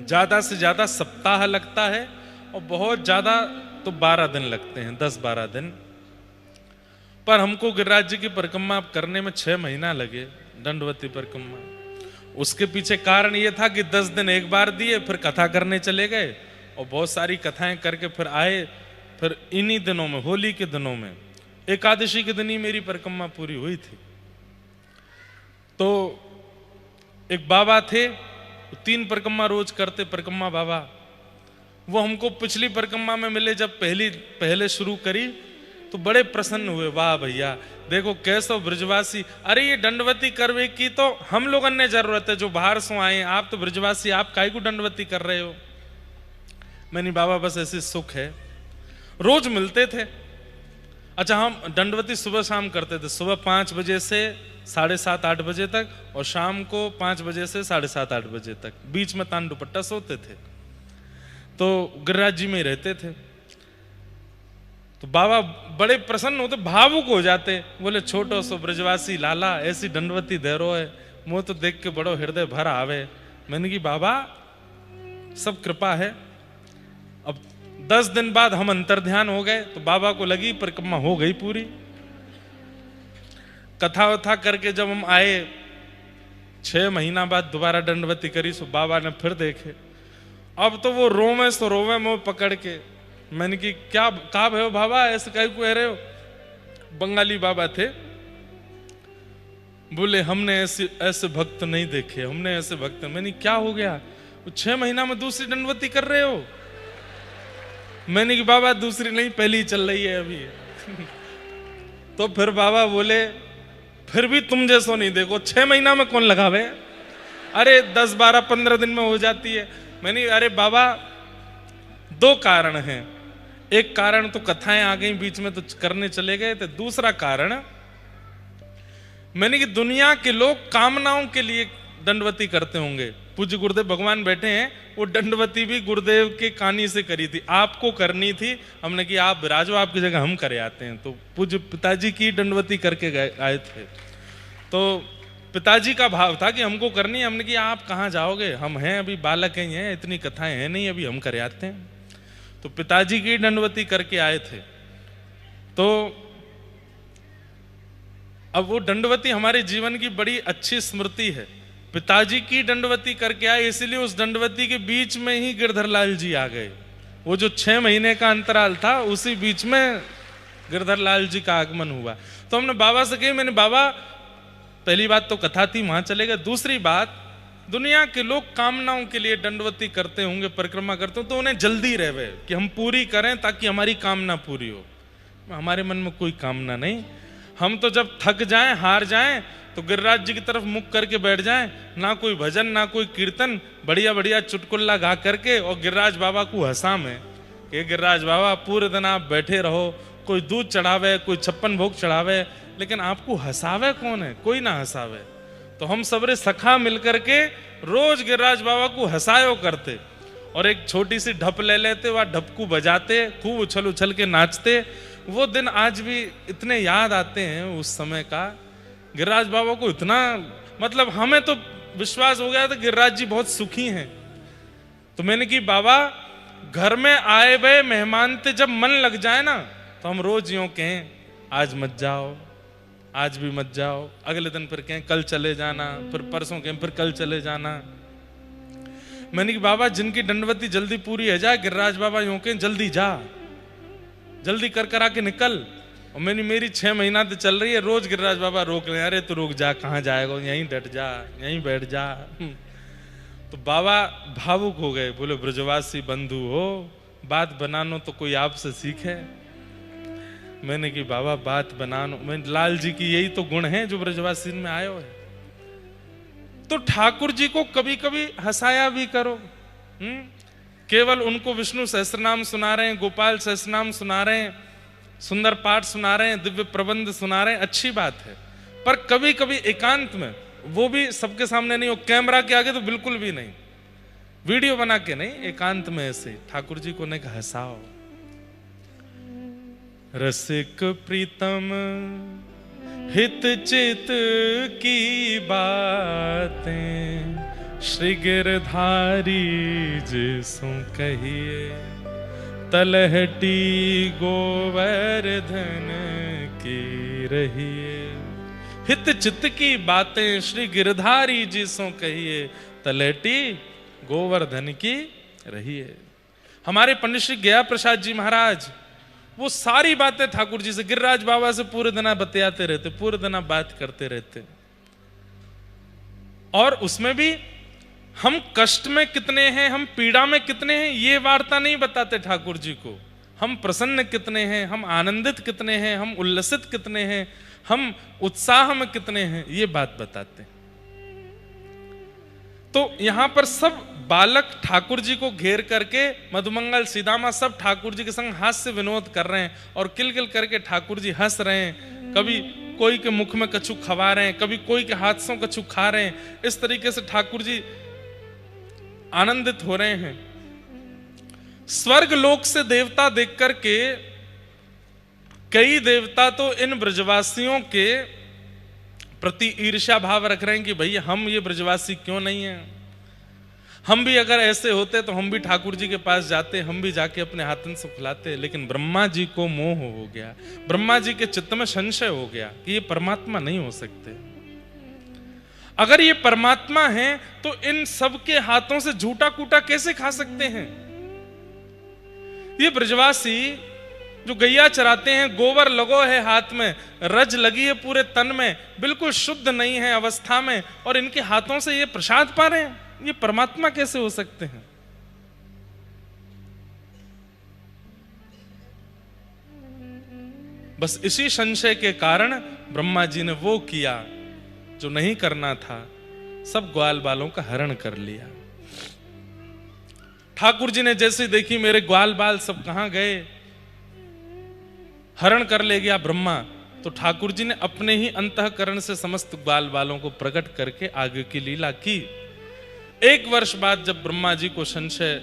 A: ज्यादा से ज्यादा सप्ताह लगता है और बहुत ज्यादा तो 12 दिन लगते हैं, 10-12 दिन। पर हमको गिरिराज जी की परिक्रमा करने में 6 महीना लगे, दंडवती परिक्रमा। उसके पीछे कारण ये था कि 10 दिन एक बार दिए, फिर कथा करने चले गए और बहुत सारी कथाएं करके फिर आए। फिर इन्हीं दिनों में, होली के दिनों में, एकादशी के दिन ही मेरी परिक्रमा पूरी हुई थी। तो एक बाबा थे, 3 परिक्रमा रोज करते, परिक्रमा बाबा। वो हमको पिछली परिक्रमा में मिले, जब पहले शुरू करी तो बड़े प्रसन्न हुए। वाह भैया, देखो कैसो ब्रजवासी, अरे ये दंडवती करवे की तो हम लोगों ने जरूरत है जो बाहर से आए, आप तो ब्रजवासी, आप काहे को दंडवती कर रहे हो। मैंने बाबा बस ऐसे सुख है, रोज मिलते थे। अच्छा, हम दंडवती सुबह शाम करते थे, सुबह 5 बजे से 7:30-8 बजे तक और शाम को 5 बजे से 7:30-8 बजे तक, बीच में तान दुपट्टा सोते थे। तो गिरिराज जी में ही रहते थे। तो बाबा बड़े प्रसन्न होते, भावुक हो जाते, बोले छोटो सो ब्रजवासी लाला ऐसी दंडवती देरो है, मुझे तो देख के बड़ो हृदय भर आवे। मैंने की बाबा सब कृपा है। अब 10 दिन बाद हम अंतर्ध्यान हो गए, तो बाबा को लगी परिक्रमा हो गई पूरी। कथा वथा करके जब हम आए, 6 महीना बाद दोबारा दंडवती करी, सो बाबा ने फिर देखे। अब तो वो रोवे सो रोवे मुंह पकड़ के। मैंने की क्या कहा भयो बाबा, ऐसे कहीं को रहे हो। बंगाली बाबा थे, बोले हमने ऐसे भक्त नहीं देखे, हमने ऐसे भक्त। मैंने क्या हो गया, 6 महीना में दूसरी दंडवती कर रहे हो। मैंने की बाबा दूसरी नहीं, पहली चल रही है अभी। तो फिर बाबा बोले फिर भी तुम जैसो नहीं देखो, 6 महीना में कौन लगावे, अरे 10, 12, 15 दिन में हो जाती है। मैंने अरे बाबा 2 कारण हैं, एक कारण तो कथाएं आ गई बीच में तो करने चले गए थे, दूसरा कारण मैंने कि दुनिया के लोग कामनाओं के लिए दंडवती करते होंगे। पूज्य गुरुदेव भगवान बैठे हैं, वो दंडवती भी गुरुदेव के कानी से करी थी, आपको करनी थी। हमने कि आप विराजो, आपकी जगह हम करे आते हैं। तो पूज्य पिताजी की दंडवती करके आए थे। तो पिताजी का भाव था कि हमको करनी है। हमने कहा आप कहाँ जाओगे, हम हैं अभी बालक हैं, इतनी कथाएं हैं नहीं, अभी हम कर आते हैं। तो पिताजी की दंडवती करके आए थे। तो अब वो दंडवती हमारे जीवन की बड़ी अच्छी स्मृति है। पिताजी की दंडवती करके आए, इसलिए उस दंडवती के बीच में ही गिरधरलाल जी आ गए। वो जो 6 महीने का अंतराल था, उसी बीच में गिरधरलाल जी का आगमन हुआ। तो हमने बाबा से कही, मैंने बाबा पहली बात तो कथा थी, वहां चले गए। दूसरी बात, दुनिया के लोग कामनाओं के लिए दंडवती करते होंगे, परिक्रमा करते हो, तो उन्हें जल्दी रहे कि हम पूरी करें ताकि हमारी कामना पूरी हो। हमारे मन में कोई कामना नहीं। हम तो जब थक जाएं, हार जाएं, तो गिरिराज जी की तरफ मुख करके बैठ जाएं, ना कोई भजन ना कोई कीर्तन, बढ़िया बढ़िया चुटकुल्ला गा करके, और गिरिराज बाबा को हंसा में कि गिरिराज बाबा पूरे दिन आप बैठे रहो, कोई दूध चढ़ावे, कोई 56 भोग चढ़ावे, लेकिन आपको हंसावे कौन है? कोई ना हंसावे। तो हम सबरे सखा मिलकर के रोज गिरिराज बाबा को हंसायो करते, और एक छोटी सी ढप ले लेते, वह ढप को बजाते, खूब उछल उछल के नाचते। वो दिन आज भी इतने याद आते हैं उस समय का। गिरिराज बाबा को इतना, मतलब हमें तो विश्वास हो गया था गिरिराज जी बहुत सुखी हैं। तो मैंने कि बाबा, घर में आए हुए मेहमान ते जब मन लग जाए ना, तो हम रोज यूं कहें आज मत जाओ, आज भी मत जाओ, अगले दिन फिर कहें कल चले जाना, फिर परसों कहें फिर कल चले जाना। मैंने कि बाबा, जिनकी दंडवती जल्दी पूरी हो जाए, गिरिराज बाबा यूं कहें जल्दी जा, जल्दी कर कर आके निकल। और मेरी 6 महीना तो चल रही है, रोज गिरिराज बाबा रोक रहे, अरे तू रुक जा, कहाँ जाएगा, यहीं डट जा, यहीं बैठ जा। तो बाबा भावुक हो गए, बोले ब्रजवासी बंधु हो, बात बनानो तो कोई आपसे सीखे। मैंने कि बाबा बात बनानो, मैं लाल जी की यही तो गुण है जो ब्रजवासी में आयो है। तो ठाकुर जी को कभी कभी हंसाया भी करो। केवल उनको विष्णु सहस्त्रनाम सुना रहे हैं, गोपाल सहस्त्रनाम सुना रहे हैं, सुंदर पाठ सुना रहे हैं, दिव्य प्रबंध सुना रहे हैं, अच्छी बात है। पर कभी कभी एकांत में, वो भी सबके सामने नहीं हो, कैमरा के आगे तो बिल्कुल भी नहीं, वीडियो बना के नहीं, एकांत में ऐसे ठाकुर जी को नहीं हंसाओ। रसिक प्रीतम हित चित की बातें, श्री गिरधारी जिसु कहिए, तलहटी गोवर्धन की रहिए। हित चित्त की बातें श्री गिरधारी जी सो कहिए, तलहटी गोवर्धन की रहिए। हमारे पंडित श्री गया प्रसाद जी महाराज, वो सारी बातें ठाकुर जी से, गिरिराज बाबा से पूरे दिन बतियाते रहते, पूरे दिन बात करते रहते। और उसमें भी हम कष्ट में कितने हैं, हम पीड़ा में कितने हैं, ये वार्ता नहीं बताते ठाकुर जी को। हम प्रसन्न कितने हैं, हम आनंदित कितने हैं, हम उल्लसित कितने हैं, हम उत्साह में कितने हैं, ये बात बताते। तो यहां पर सब बालक ठाकुर जी को घेर करके, मधुमंगल सीदामा सब ठाकुर जी के संग हास्य विनोद कर रहे हैं, और किलकिल करके ठाकुर जी हंस रहे हैं। कभी कोई के मुख में कछु खवा रहे हैं, कभी कोई के हाथ से कछु खा रहे हैं। इस तरीके से ठाकुर जी आनंदित हो रहे हैं। स्वर्ग लोक से देवता देख करके कई देवता तो इन ब्रजवासियों के प्रति ईर्ष्या भाव रख रहे हैं कि भैया हम ये ब्रजवासी क्यों नहीं हैं, हम भी अगर ऐसे होते तो हम भी ठाकुर जी के पास जाते, हम भी जाके अपने हाथन से खिलाते। लेकिन ब्रह्मा जी को मोह हो गया, ब्रह्मा जी के चित्त में संशय हो गया कि ये परमात्मा नहीं हो सकते। अगर ये परमात्मा है तो इन सब के हाथों से झूठा कूटा कैसे खा सकते हैं? ये ब्रजवासी जो गैया चराते हैं, गोबर लगो है हाथ में, रज लगी है पूरे तन में, बिल्कुल शुद्ध नहीं है अवस्था में, और इनके हाथों से ये प्रसाद पा रहे हैं, ये परमात्मा कैसे हो सकते हैं? बस इसी संशय के कारण ब्रह्मा जी ने वो किया जो नहीं करना था, सब ग्वाल बालों का हरण कर लिया। ठाकुर जी ने जैसे देखी मेरे ग्वाल बाल सब कहां गए, हरण कर ले गया ब्रह्मा, तो ठाकुर जी ने अपने ही अंतःकरण से समस्त ग्वाल बालों को प्रकट करके आगे की लीला की। 1 वर्ष बाद जब ब्रह्मा जी को संशय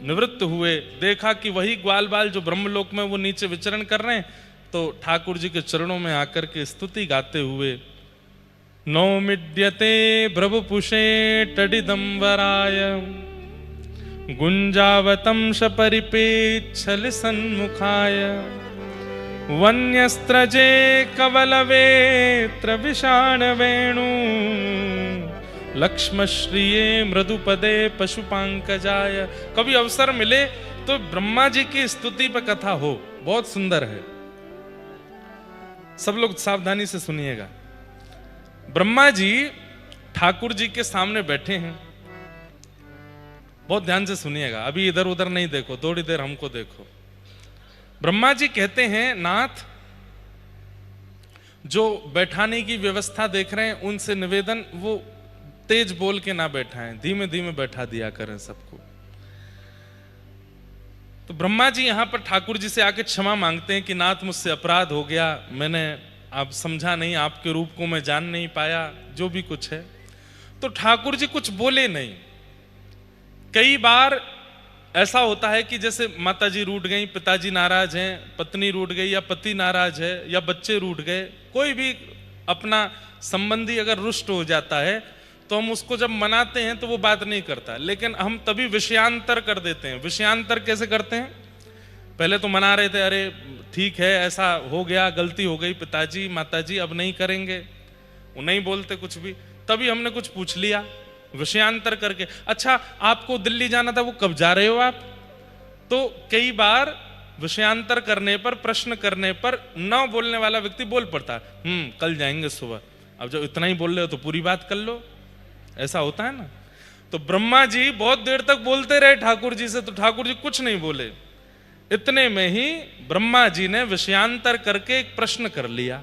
A: निवृत्त हुए, देखा कि वही ग्वाल बाल जो ब्रह्मलोक में वो नीचे विचरण कर रहे हैं, तो ठाकुर जी के चरणों में आकर के स्तुति गाते हुए नौमिड्यते भ्रवपुषे टडिदंबराय गुंजावतंश परिपेच्छल सन्मुखाय वन्यस्त्रजे कवलवेत्र विषाण वेणु लक्ष्मश्रिये मृदुपदे पशुपांकजाय। कभी अवसर मिले तो ब्रह्मा जी की स्तुति पर कथा हो, बहुत सुंदर है। सब लोग सावधानी से सुनिएगा। ब्रह्मा जी ठाकुर जी के सामने बैठे हैं, बहुत ध्यान से सुनिएगा, अभी इधर उधर नहीं देखो, थोड़ी देर हमको देखो। ब्रह्मा जी कहते हैं, नाथ जो बैठाने की व्यवस्था देख रहे हैं उनसे निवेदन, वो तेज बोल के ना बैठाएं, धीमे धीमे बैठा दिया करें सबको। तो ब्रह्मा जी यहां पर ठाकुर जी से आके क्षमा मांगते हैं कि नाथ मुझसे अपराध हो गया, मैंने आप समझा नहीं, आपके रूप को मैं जान नहीं पाया, जो भी कुछ है। तो ठाकुर जी कुछ बोले नहीं। कई बार ऐसा होता है कि जैसे माताजी रूठ गई, पिताजी नाराज हैं, पत्नी रूठ गई या पति नाराज है या बच्चे रूठ गए, कोई भी अपना संबंधी अगर रुष्ट हो जाता है तो हम उसको जब मनाते हैं तो वो बात नहीं करता, लेकिन हम तभी विषयांतर कर देते हैं। विषयांतर कैसे करते हैं? पहले तो मना रहे थे, अरे ठीक है ऐसा हो गया, गलती हो गई पिताजी माताजी, अब नहीं करेंगे, वो नहीं बोलते कुछ भी, तभी हमने कुछ पूछ लिया विषयांतर करके। अच्छा आपको दिल्ली जाना था, वो कब जा रहे हो आप? तो कई बार विषयांतर करने पर, प्रश्न करने पर न बोलने वाला व्यक्ति बोल पड़ता है, कल जाएंगे सुबह। अब जब इतना ही बोल रहे हो तो पूरी बात कर लो, ऐसा होता है ना। तो ब्रह्मा जी बहुत देर तक बोलते रहे ठाकुर जी से, तो ठाकुर जी कुछ नहीं बोले। इतने में ही ब्रह्मा जी ने विषयांतर करके एक प्रश्न कर लिया।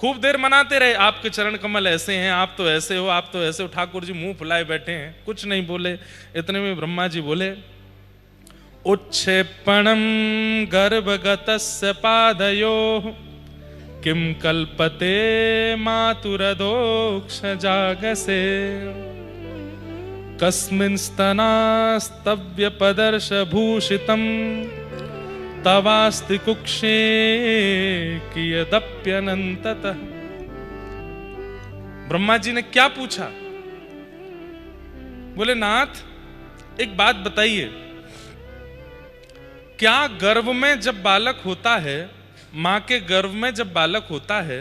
A: खूब देर मनाते रहे, आपके चरण कमल ऐसे हैं, आप तो ऐसे हो, आप तो ऐसे हो। ठाकुर जी मुंह फुलाए बैठे हैं, कुछ नहीं बोले। इतने में ब्रह्मा जी बोले, उच्छेपणम गर्भगतस्य पादयोः किम कल्पते मातुरदोक्ष जागसे कस्मिन् स्तनास्तव्य पदर्श भूषितम तवास्ति कुक्षे कियदप्यनंततः। ब्रह्मा जी ने क्या पूछा? बोले नाथ एक बात बताइए, क्या गर्भ में जब बालक होता है, मां के गर्भ में जब बालक होता है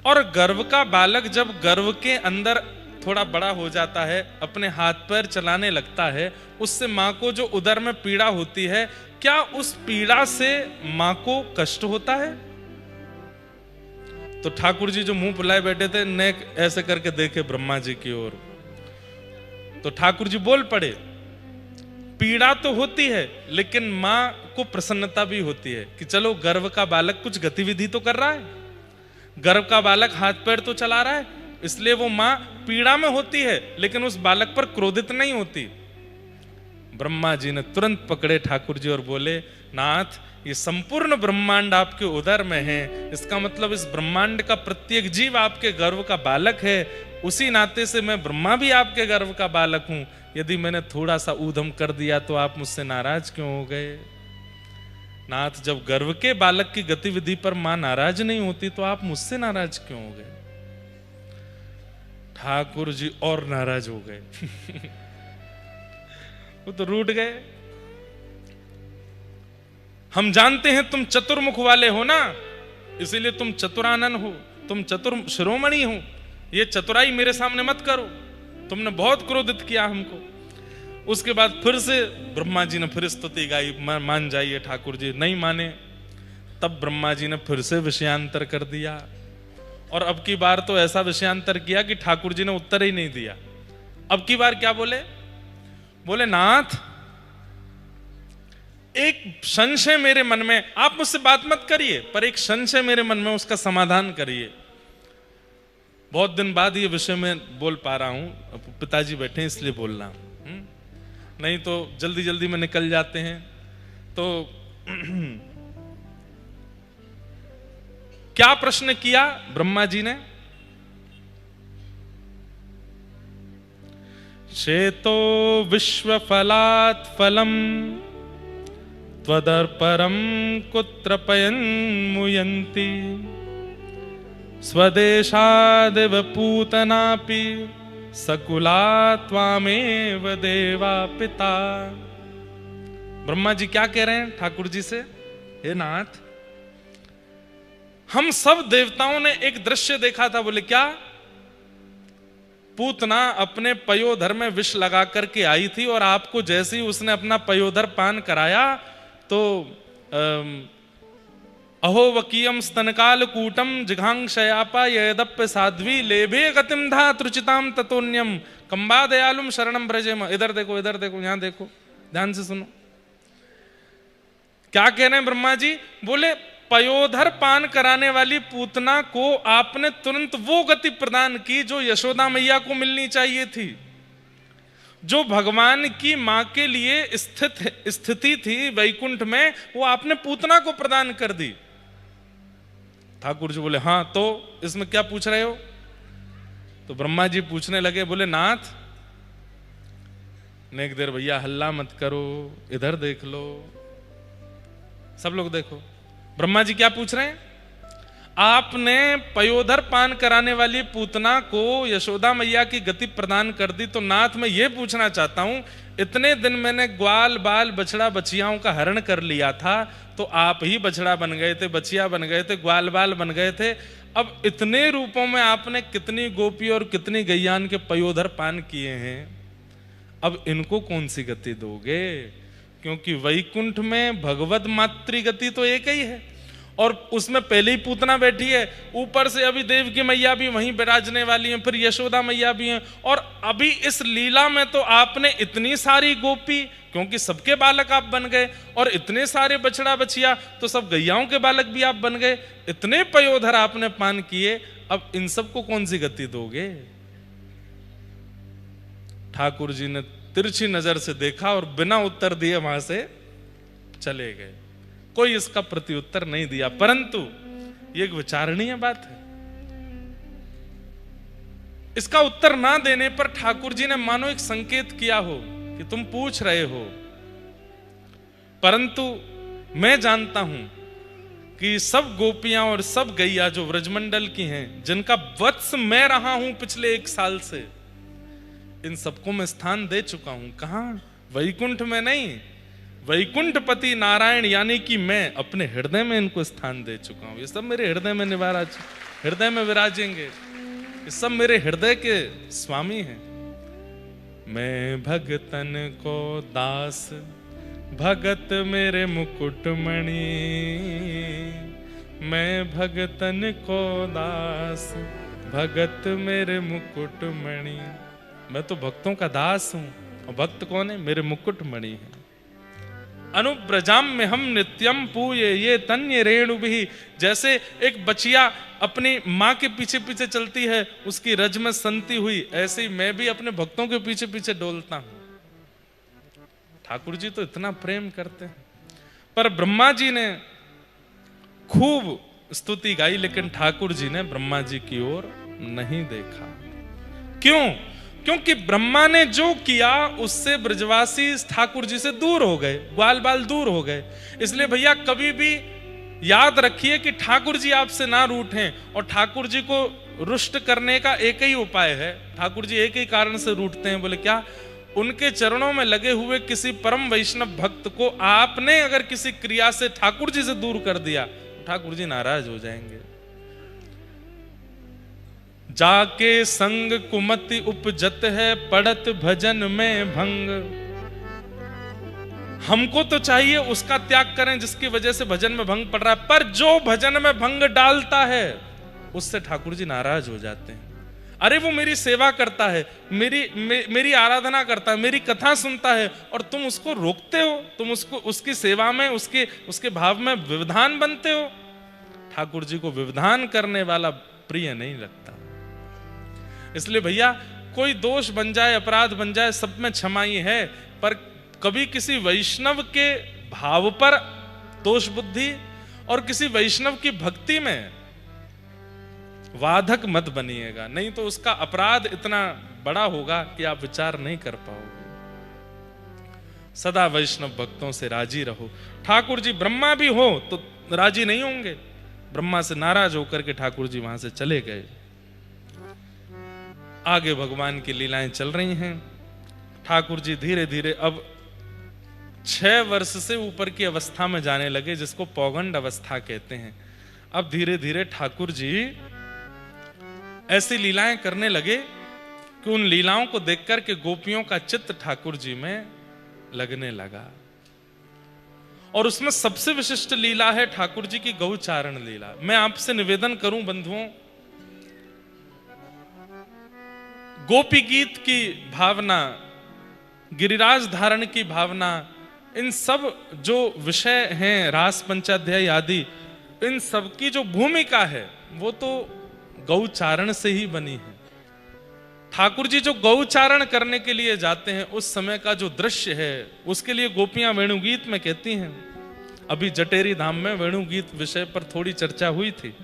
A: और गर्भ का बालक जब गर्भ के अंदर थोड़ा बड़ा हो जाता है, अपने हाथ पैर चलाने लगता है, उससे मां को जो उदर में पीड़ा होती है, क्या उस पीड़ा से मां को कष्ट होता है? तो ठाकुर जी जो मुंह फुलाए बैठे थे, नेक ऐसे करके देखे ब्रह्मा जी की ओर। तो ठाकुर जी बोल पड़े, पीड़ा तो होती है लेकिन मां को प्रसन्नता भी होती है कि चलो गर्भ का बालक कुछ गतिविधि तो कर रहा है, गर्भ का बालक हाथ पैर तो चला रहा है, इसलिए वो मां पीड़ा में होती है लेकिन उस बालक पर क्रोधित नहीं होती। ब्रह्मा जी ने तुरंत पकड़े ठाकुर जी और बोले, नाथ ये संपूर्ण ब्रह्मांड आपके उदर में है, इसका मतलब इस ब्रह्मांड का प्रत्येक जीव आपके गर्भ का बालक है, उसी नाते से मैं ब्रह्मा भी आपके गर्भ का बालक हूं। यदि मैंने थोड़ा सा ऊधम कर दिया तो आप मुझसे नाराज क्यों हो गए? नाथ जब गर्भ के बालक की गतिविधि पर मां नाराज नहीं होती तो आप मुझसे नाराज क्यों हो गए? ठाकुर जी और नाराज हो गए वो तो रूठ गए। हम जानते हैं तुम चतुर्मुख वाले हो ना, इसीलिए तुम चतुरानन हो, तुम चतुर शिरोमणि हो, ये चतुराई मेरे सामने मत करो, तुमने बहुत क्रोधित किया हमको। उसके बाद फिर से ब्रह्मा जी ने फिर स्तुति गाई, मान जाइए ठाकुर जी, नहीं माने। तब ब्रह्मा जी ने फिर से विषयांतर कर दिया, और अब की बार तो ऐसा विषयांतर किया कि ठाकुर जी ने उत्तर ही नहीं दिया। अब की बार क्या बोले? बोले नाथ एक संशय मेरे मन में, आप मुझसे बात मत करिए, पर एक संशय मेरे मन में, उसका समाधान करिए। बहुत दिन बाद ये विषय में बोल पा रहा हूं, पिताजी बैठे इसलिए बोल रहा हूं, नहीं तो जल्दी जल्दी में निकल जाते हैं। तो क्या प्रश्न किया ब्रह्मा जी ने? शेतो विश्वफलात् फलम त्वदर्परम कुत्र पयन् मुयन्ति स्वदेशादिव पूतनापि सकुला त्वामेव देवा पिता। ब्रह्मा जी क्या कह रहे हैं ठाकुर जी से? हे नाथ, हम सब देवताओं ने एक दृश्य देखा था। बोले क्या? पूतना अपने पयोधर में विष लगा करके आई थी और आपको जैसे ही उसने अपना पयोधर पान कराया तो अहो वकीयम स्तनकाल कूटम जिघांक्षयापा यदप्य साध्वी लेभे गतिम धा त्रुचिताम ततोन्यम कंबा दयालुम शरणम ब्रजेम। इधर देखो, इधर देखो, यहां देखो, ध्यान से सुनो क्या कह रहे हैं ब्रह्मा जी। बोले पयोधर पान कराने वाली पूतना को आपने तुरंत वो गति प्रदान की जो यशोदा मैया को मिलनी चाहिए थी, जो भगवान की मां के लिए स्थिति थी वैकुंठ में, वो आपने पूतना को प्रदान कर दी। ठाकुर जी बोले हाँ, तो इसमें क्या पूछ रहे हो? तो ब्रह्मा जी पूछने लगे, बोले नाथ नेक देर भैया हल्ला मत करो, इधर देख लो, सब लोग देखो। ब्रह्मा जी क्या पूछ रहे हैं? आपने पयोधर पान कराने वाली पूतना को यशोदा मैया की गति प्रदान कर दी, तो नाथ मैं ये पूछना चाहता हूं, इतने दिन मैंने ग्वाल बाल बछड़ा बछियाओं का हरण कर लिया था, तो आप ही बछड़ा बन गए थे, बछिया बन गए थे, ग्वाल बाल बन गए थे। अब इतने रूपों में आपने कितनी गोपी और कितनी गैयान के पयोधर पान किए हैं, अब इनको कौन सी गति दोगे? क्योंकि वैकुंठ में भगवत मातृ गति तो एक ही है और उसमें पहले ही पूतना बैठी है, ऊपर से अभी देव की मैया भी वहीं विराजने वाली है, फिर यशोदा मैया भी हैं, और अभी इस लीला में तो आपने इतनी सारी गोपी, क्योंकि सबके बालक आप बन गए, और इतने सारे बछड़ा बछिया तो सब गैयाओं के बालक भी आप बन गए, इतने पयोधर आपने पान किए, अब इन सबको कौन सी गति दोगे? ठाकुर जी ने तिरछी नजर से देखा और बिना उत्तर दिए वहां से चले गए। कोई इसका प्रत्युत्तर नहीं दिया, परंतु ये एक विचारणीय बात है। इसका उत्तर ना देने पर ठाकुर जी ने मानो एक संकेत किया हो कि तुम पूछ रहे हो, परंतु मैं जानता हूं कि सब गोपियां और सब गैया जो व्रजमंडल की हैं, जिनका वत्स मैं रहा हूं पिछले 1 साल से, इन सबको मैं स्थान दे चुका हूं। कहां? वैकुंठ में नहीं, वैकुंठपति नारायण यानी कि मैं अपने हृदय में इनको स्थान दे चुका हूं। ये सब मेरे हृदय में हृदय में विराजेंगे, ये सब मेरे हृदय के स्वामी हैं। मैं भगतन को दास, भगत मेरे मुकुटमणि, मैं भगतन को दास, भगत मेरे मुकुटमणि। मैं तो भक्तों का दास हूं, और भक्त कौन है? मेरे मुकुटमणि है। अनुब्रजाम में हम नित्यम पूये ये तन्य रेणु भी। जैसे एक बचिया अपनी माँ के पीछे पीछे चलती है, उसकी रज में संती हुई, ऐसे ही मैं भी अपने भक्तों के पीछे पीछे डोलता हूं। ठाकुर जी तो इतना प्रेम करते हैं। पर ब्रह्मा जी ने खूब स्तुति गाई, लेकिन ठाकुर जी ने ब्रह्मा जी की ओर नहीं देखा। क्यों? क्योंकि ब्रह्मा ने जो किया उससे ब्रजवासी ठाकुर जी से दूर हो गए, ग्वाल बाल दूर हो गए। इसलिए भैया कभी भी याद रखिए कि ठाकुर जी आपसे ना रूठें, और ठाकुर जी को रुष्ट करने का एक ही उपाय है। ठाकुर जी एक ही कारण से रूठते हैं, बोले क्या? उनके चरणों में लगे हुए किसी परम वैष्णव भक्त को आपने अगर किसी क्रिया से ठाकुर जी से दूर कर दिया, तो ठाकुर जी नाराज हो जाएंगे। जाके संग कुमति उपजत है, पड़त भजन में भंग। हमको तो चाहिए उसका त्याग करें जिसकी वजह से भजन में भंग पड़ रहा है, पर जो भजन में भंग डालता है उससे ठाकुर जी नाराज हो जाते हैं। अरे वो मेरी सेवा करता है, मेरी आराधना करता है, मेरी कथा सुनता है, और तुम उसको रोकते हो, तुम उसको उसकी सेवा में उसके भाव में व्यवधान बनते हो। ठाकुर जी को व्यवधान करने वाला प्रिय नहीं लगता। इसलिए भैया कोई दोष बन जाए, अपराध बन जाए, सब में क्षमाई है, पर कभी किसी वैष्णव के भाव पर दोष बुद्धि और किसी वैष्णव की भक्ति में वाधक मत बनिएगा, नहीं तो उसका अपराध इतना बड़ा होगा कि आप विचार नहीं कर पाओगे। सदा वैष्णव भक्तों से राजी रहो। ठाकुर जी ब्रह्मा भी हो तो राजी नहीं होंगे, ब्रह्मा से नाराज होकर के ठाकुर जी वहां से चले गए। आगे भगवान की लीलाएं चल रही हैं। ठाकुर जी धीरे धीरे अब 6 वर्ष से ऊपर की अवस्था में जाने लगे, जिसको पौगंड अवस्था कहते हैं। अब धीरे धीरे ठाकुर जी ऐसी लीलाएं करने लगे कि उन लीलाओं को देखकर के गोपियों का चित्त ठाकुर जी में लगने लगा। और उसमें सबसे विशिष्ट लीला है ठाकुर जी की गौचारण लीला। मैं आपसे निवेदन करूं बंधुओं, गोपी गीत की भावना, गिरिराज धारण की भावना, इन सब जो विषय हैं, रास पंचाध्याय आदि, इन सब की जो भूमिका है वो तो गौचारण से ही बनी है। ठाकुर जी जो गौचारण करने के लिए जाते हैं, उस समय का जो दृश्य है, उसके लिए गोपियां वेणुगीत में कहती हैं। अभी जटेरी धाम में वेणुगीत विषय पर थोड़ी चर्चा हुई थी।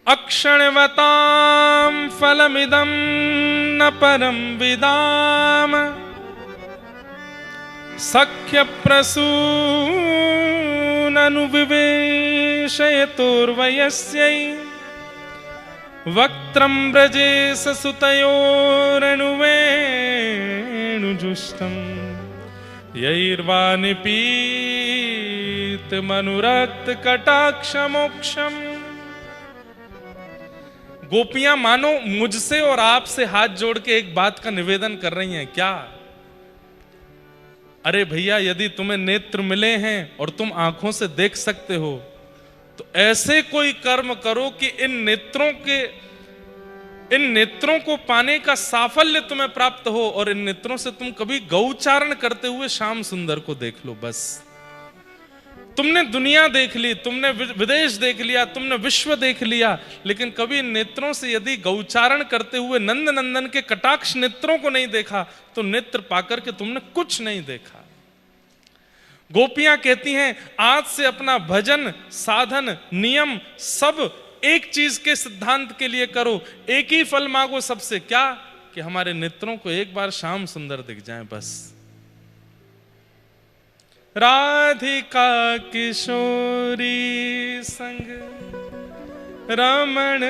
A: अक्षणवतां फलमिदं न परम विदाम सख्य प्रसूननुविवेशयतोर्वयस्यै वक्त्रं व्रजे ससुतयोरनुवेणुजुष्टम् यैर्वा निपीतमनुरक्त कटाक्षमोक्षम्। गोपियां मानो मुझसे और आपसे हाथ जोड़ के एक बात का निवेदन कर रही हैं। क्या? अरे भैया, यदि तुम्हें नेत्र मिले हैं और तुम आंखों से देख सकते हो, तो ऐसे कोई कर्म करो कि इन नेत्रों को पाने का साफल्य तुम्हें प्राप्त हो, और इन नेत्रों से तुम कभी गौचारण करते हुए श्याम सुंदर को देख लो। बस तुमने दुनिया देख ली, तुमने विदेश देख लिया, तुमने विश्व देख लिया, लेकिन कभी नेत्रों से यदि गौचारण करते हुए नंद नंदन के कटाक्ष नेत्रों को नहीं देखा, तो नेत्र पाकर के तुमने कुछ नहीं देखा। गोपियां कहती हैं, आज से अपना भजन, साधन, नियम सब एक चीज के सिद्धांत के लिए करो, एक ही फल मांगो सबसे। क्या? कि हमारे नेत्रों को एक बार श्याम सुंदर दिख जाए, बस। राधिका किशोरी संग रमण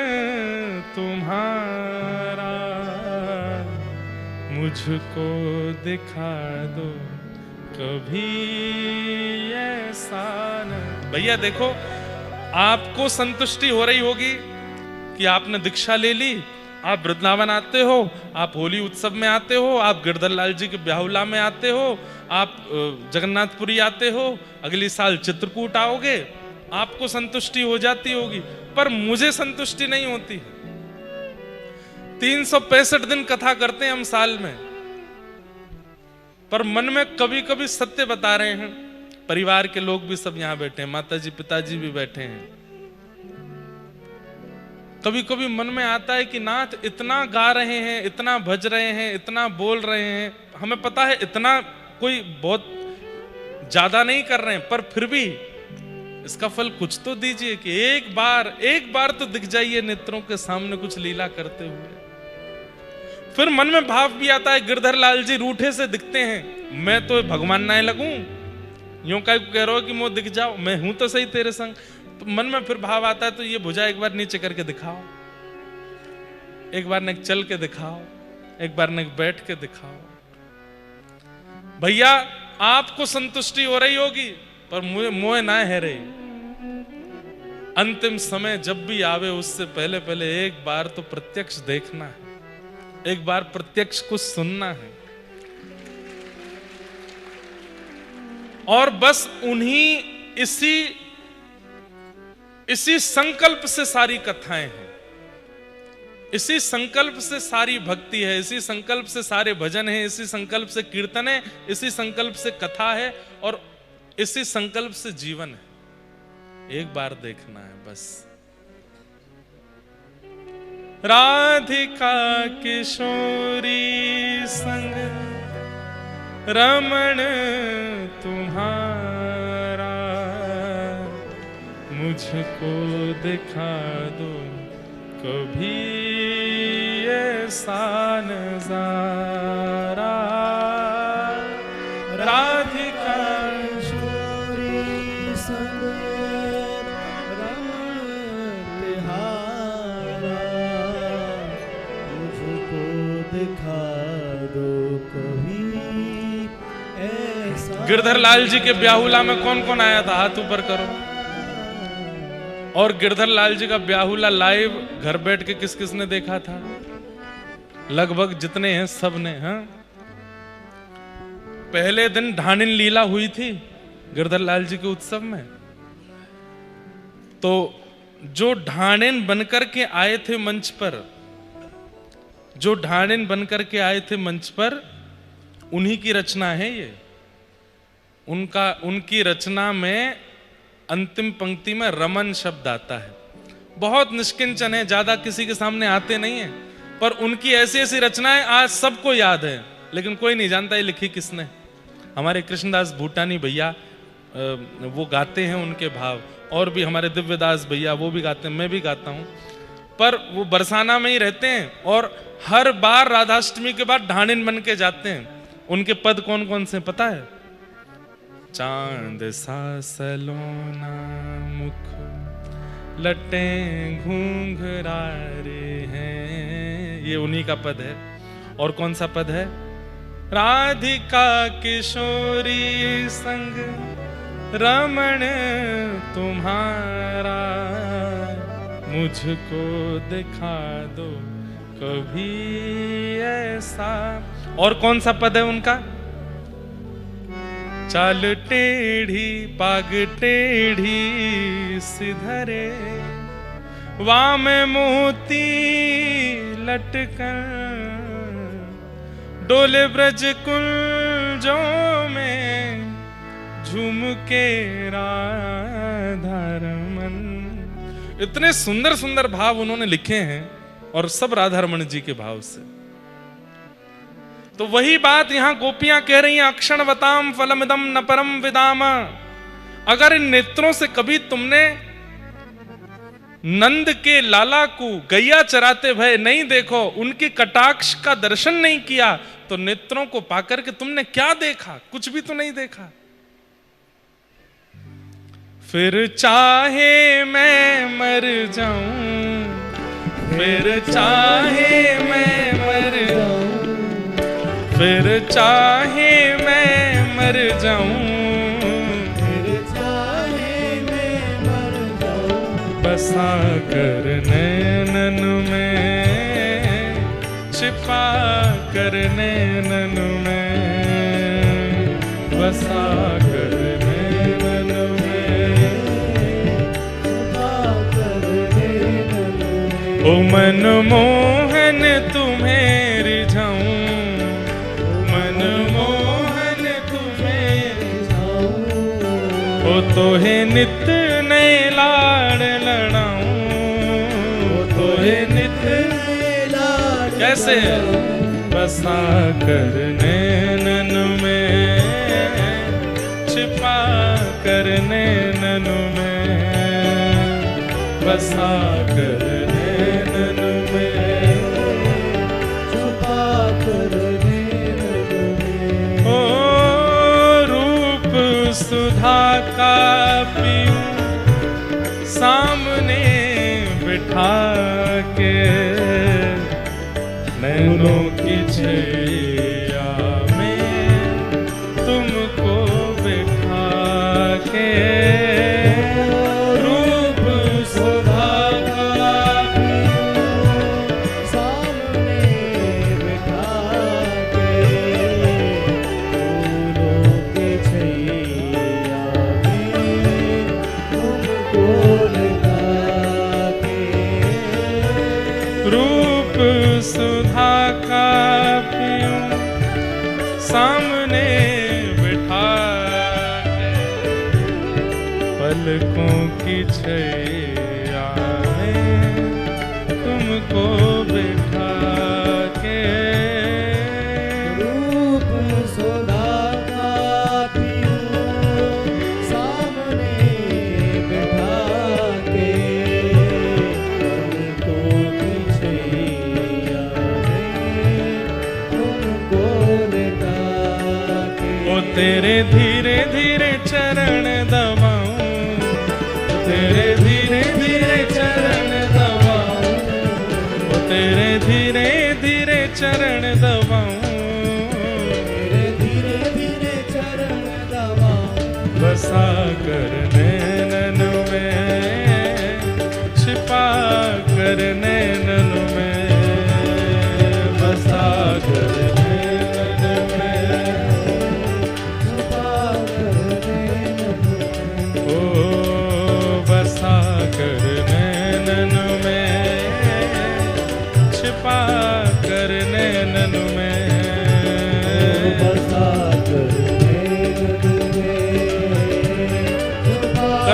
A: तुम्हारा मुझको दिखा दो कभी ऐसा न। भैया देखो, आपको संतुष्टि हो रही होगी कि आपने दीक्षा ले ली, आप वृंदावन आते हो, आप होली उत्सव में आते हो, आप गिरधर लाल जी के ब्याहुला में आते हो, आप जगन्नाथपुरी आते हो, अगली साल चित्रकूट आओगे, आपको संतुष्टि हो जाती होगी। पर मुझे संतुष्टि नहीं होती। 365 दिन कथा करते हैं हम साल में, पर मन में कभी कभी सत्य बता रहे हैं। परिवार के लोग भी सब यहां बैठे हैं, माताजी पिताजी भी बैठे हैं। कभी कभी मन में आता है कि नाथ इतना गा रहे हैं, इतना भज रहे हैं, इतना बोल रहे हैं, हमें पता है इतना कोई बहुत ज्यादा नहीं कर रहे हैं, पर फिर भी इसका फल कुछ तो दीजिए कि एक बार तो दिख जाइए नेत्रों के सामने कुछ लीला करते हुए। फिर मन में भाव भी आता है, गिरधर लाल जी रूठे से दिखते हैं, मैं तो भगवान ना लगूं, यूं कह रहे हो कि मुझे दिख जाओ, मैं हूं तो सही तेरे संग। तो मन में फिर भाव आता है, तो ये भुजा एक बार नीचे करके दिखाओ, एक बार नेक चल के दिखाओ, एक बार नेक बैठ के दिखाओ। भैया आपको संतुष्टि हो रही होगी, पर मोह ना है रही। अंतिम समय जब भी आवे, उससे पहले पहले एक बार तो प्रत्यक्ष देखना है, एक बार प्रत्यक्ष कुछ सुनना है। और बस उन्हीं इसी संकल्प से सारी कथाएं हैं, इसी संकल्प से सारी भक्ति है, इसी संकल्प से सारे भजन है, इसी संकल्प से कीर्तन है, इसी संकल्प से कथा है, और इसी संकल्प से जीवन है। एक बार देखना है बस। राधिका किशोरी संग रमण तुम्हारा मुझको दिखा दो कभी ऐसा नजारा। राधिका
B: किशोरी संग रमण तिहारा, मुझको दिखा दो कभी ऐसा।
A: गिरधर लाल जी के ब्याहुला में कौन कौन आया था? हाथ ऊपर करो। और गिरधर लाल जी का ब्याहुला लाइव घर बैठ के किस किस ने देखा था? लगभग जितने हैं सब ने। हाँ, पहले दिन ढानिन लीला हुई थी गिरधर लाल जी के उत्सव में। तो जो ढानिन बनकर के आए थे मंच पर, जो ढानिन बनकर के आए थे मंच पर, उन्हीं की रचना है ये। उनकी रचना में अंतिम पंक्ति में रमन शब्द आता है। बहुत निष्किंचन है, ज्यादा किसी के सामने आते नहीं है, पर उनकी ऐसी ऐसी रचनाएं आज सबको याद है, लेकिन कोई नहीं जानता ये लिखी किसने। हमारे कृष्णदास भूटानी भैया वो गाते हैं उनके भाव, और भी हमारे दिव्यदास भैया वो भी गाते हैं, मैं भी गाता हूं, पर वो बरसाना में ही रहते हैं और हर बार राधाष्टमी के बाद ढानिन बन के जाते हैं। उनके पद कौन कौन से पता है? चांद सा सलोना मुख लटे घूंघरारे हैं, ये उन्हीं का पद है। और कौन सा पद है? राधिका किशोरी संग रमण तुम्हारा, मुझको दिखा दो कभी ऐसा। और कौन सा पद है उनका? चाल टेढ़ी पाग टेढ़ी सिधरे, वाम मोती लटकन, डोले ब्रज कुंजों में झुमके राधा रमन। इतने सुंदर सुंदर भाव उन्होंने लिखे हैं, और सब राधा रमन जी के भाव से। तो वही बात यहां गोपियां कह रही हैं, अक्षण वताम फलमिदम न परम विदाम। अगर इन नेत्रों से कभी तुमने नंद के लाला को गैया चराते भय नहीं देखो, उनकी कटाक्ष का दर्शन नहीं किया, तो नेत्रों को पाकर के तुमने क्या देखा? कुछ भी तो नहीं देखा। फिर चाहे मैं मर जाऊं, फिर चाहे मैं मर जाऊं, फिर चाहे मैं मर जाऊं,
B: फिर चाहे मैं मर जाऊं,
A: बसा कर नैनन में, छिपा कर नैनन में, बसा कर नैनन में,
B: छिपा कर नैनन में।
A: ओ मनमोहन तुम्हें रिझाऊं, तो है नित नए लाड़ लड़ाऊं, तो है नित नए लाड़। कैसे? बसा कर नैनन में, छिपा कर नैनन में, बसा कर नैनन में,
B: छुपा कर नैनन में।
A: ओ रूप सुधा का पीऊं सामने बिठा के, नैनों की छैया में तुमको बिठा के, रूप सुधा का पीऊं
B: सामने बिठा के, फूलों की छैया में तुमको बिठा के,
A: रूप सुधा का पीऊं सामने बिठा के, पलकों की छैया में तुमको बिठा के,
B: रूप सुधा का पीऊं सामने बिठा के, पलकों की छैया में तुमको बिठा के।
A: ओ तेरे धीरे धीरे चरण दबाऊं,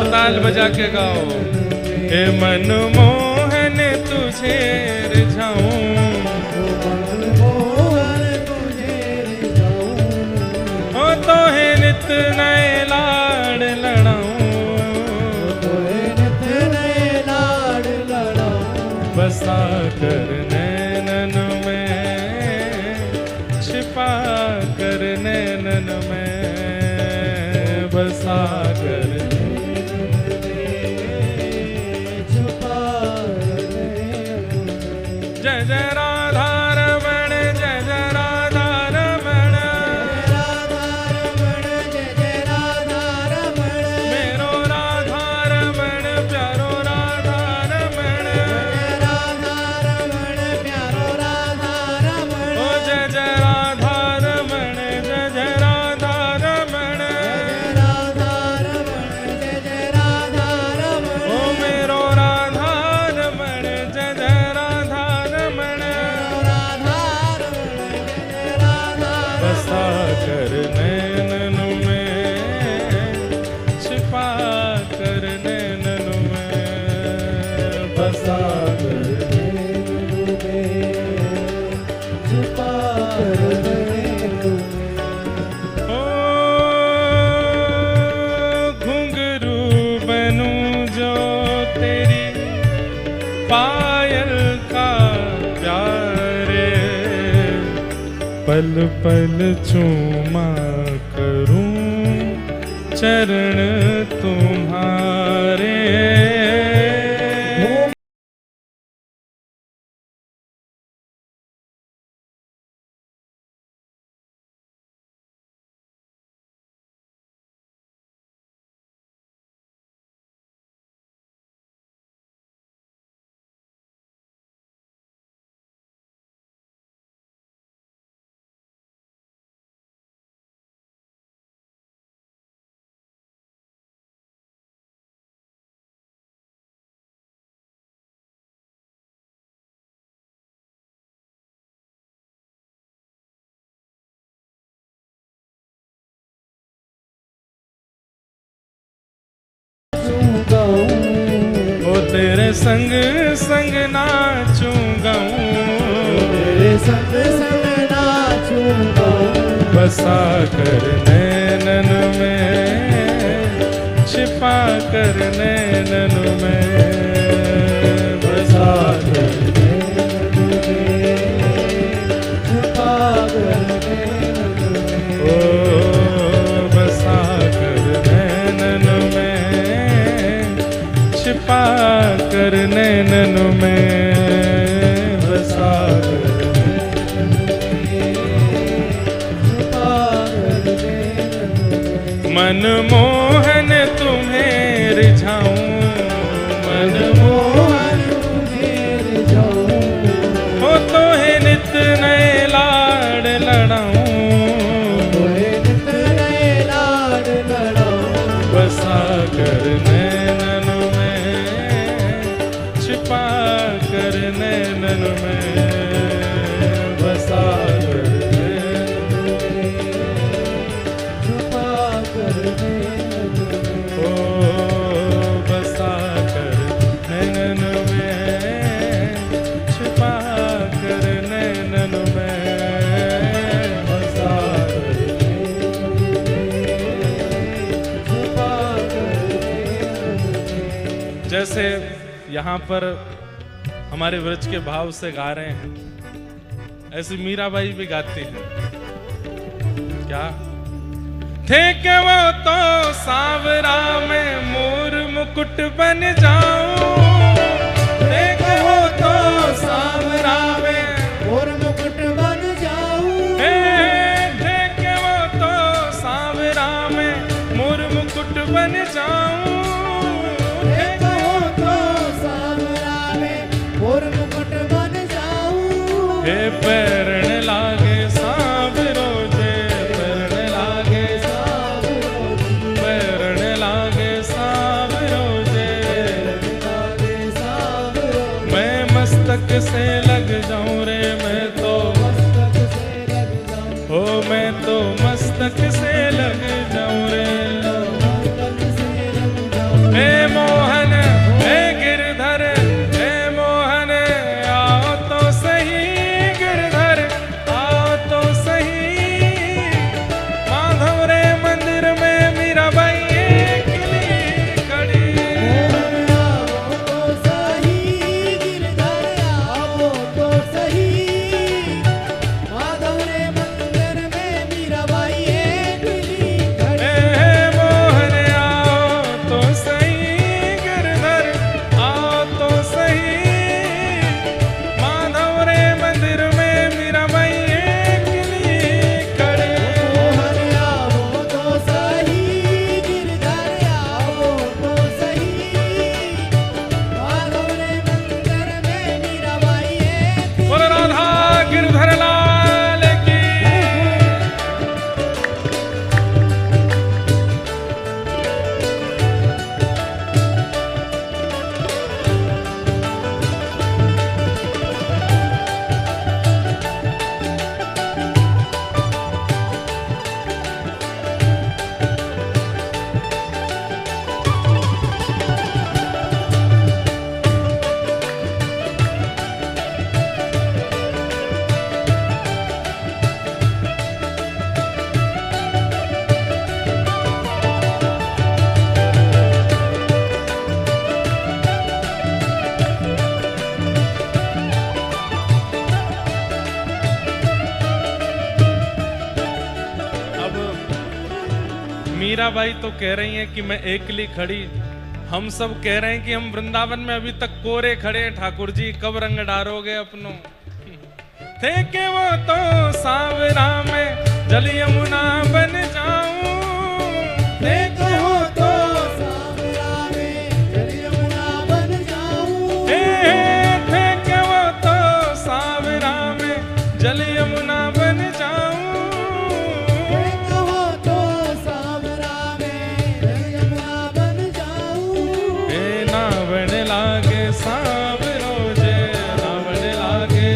A: और ताल बजा के गाओ। हे मनमोहन तुझे रिझाऊं, हो तो है नित नए लाड़ लड़ाऊं, बसा कर नैनन में, छिपा कर नैनन में, बसा कर जय जय राधा रमण, जय जय राधा रमण, मेरो राधा रमण प्यारो राधा रमण, ओ जय जय राधा रमण, जय जय राधा रमण, ओ मेरो राधा रमण, जय जय राधा रमण, बसा कर नैनन में, छिपा कर नैनन में, बसा कर ओ घुंघरू बनूं जो तेरी पायल का प्यारे, पल पल चूमा करूं चरण तुम्हारे। ओ तेरे संग संग नाचूं गाऊं, बसा कर नैनन में, छिपा कर नैनन में, बसा कर ओ बसा कर नैनन में, छिपा कर नैनन में, बसा कर मनमोहन तुम्हें रिझाऊं, मनमोहन हो तो है नित नए लाड़ लड़ाऊं, बसा कर नैनन में, छिपा कर नैनन में, बसा कर ओ बसा कर नैनन में, छिपा कर नैनन में, बसा कर। जैसे यहाँ पर हमारे व्रज के भाव से गा रहे हैं, ऐसे मीराबाई भी गाती हैं। क्या थे कि वो तो सांवरा में मोर मुकुट बन जाऊं, थे कि वो तो सांवरा में
B: मोर मुकुट बन जाऊं,
A: थे कि वो तो सांवरा में मोर मुकुट बन जाऊं,
B: थे कि वो तो सांवरा में मोर मुकुट बन जाऊं,
A: हे पैरण लागे सांवरो जे, पैरण लागे सांवरो जे, मैं मस्तक से लग जाऊं रे, मैं तो हो मैं तो मस्तक से लग जाऊं रे, मीराबाई तो कह रही हैं कि मैं एकली खड़ी, हम सब कह रहे हैं कि हम वृंदावन में अभी तक कोरे खड़े। ठाकुर जी कब रंग डारोगे अपनों? थे के वो तो सावरा में जल यमुना बन जाऊं,
B: देखो तो सावरा में जल यमुना बन जाऊं।
A: थे के वो तो सावरा में जल यमुना बन जाऊं,
B: देखो तो सावरा में जल यमुना बन जाऊं।
A: नावण लागे सावरो जे, नावण लागे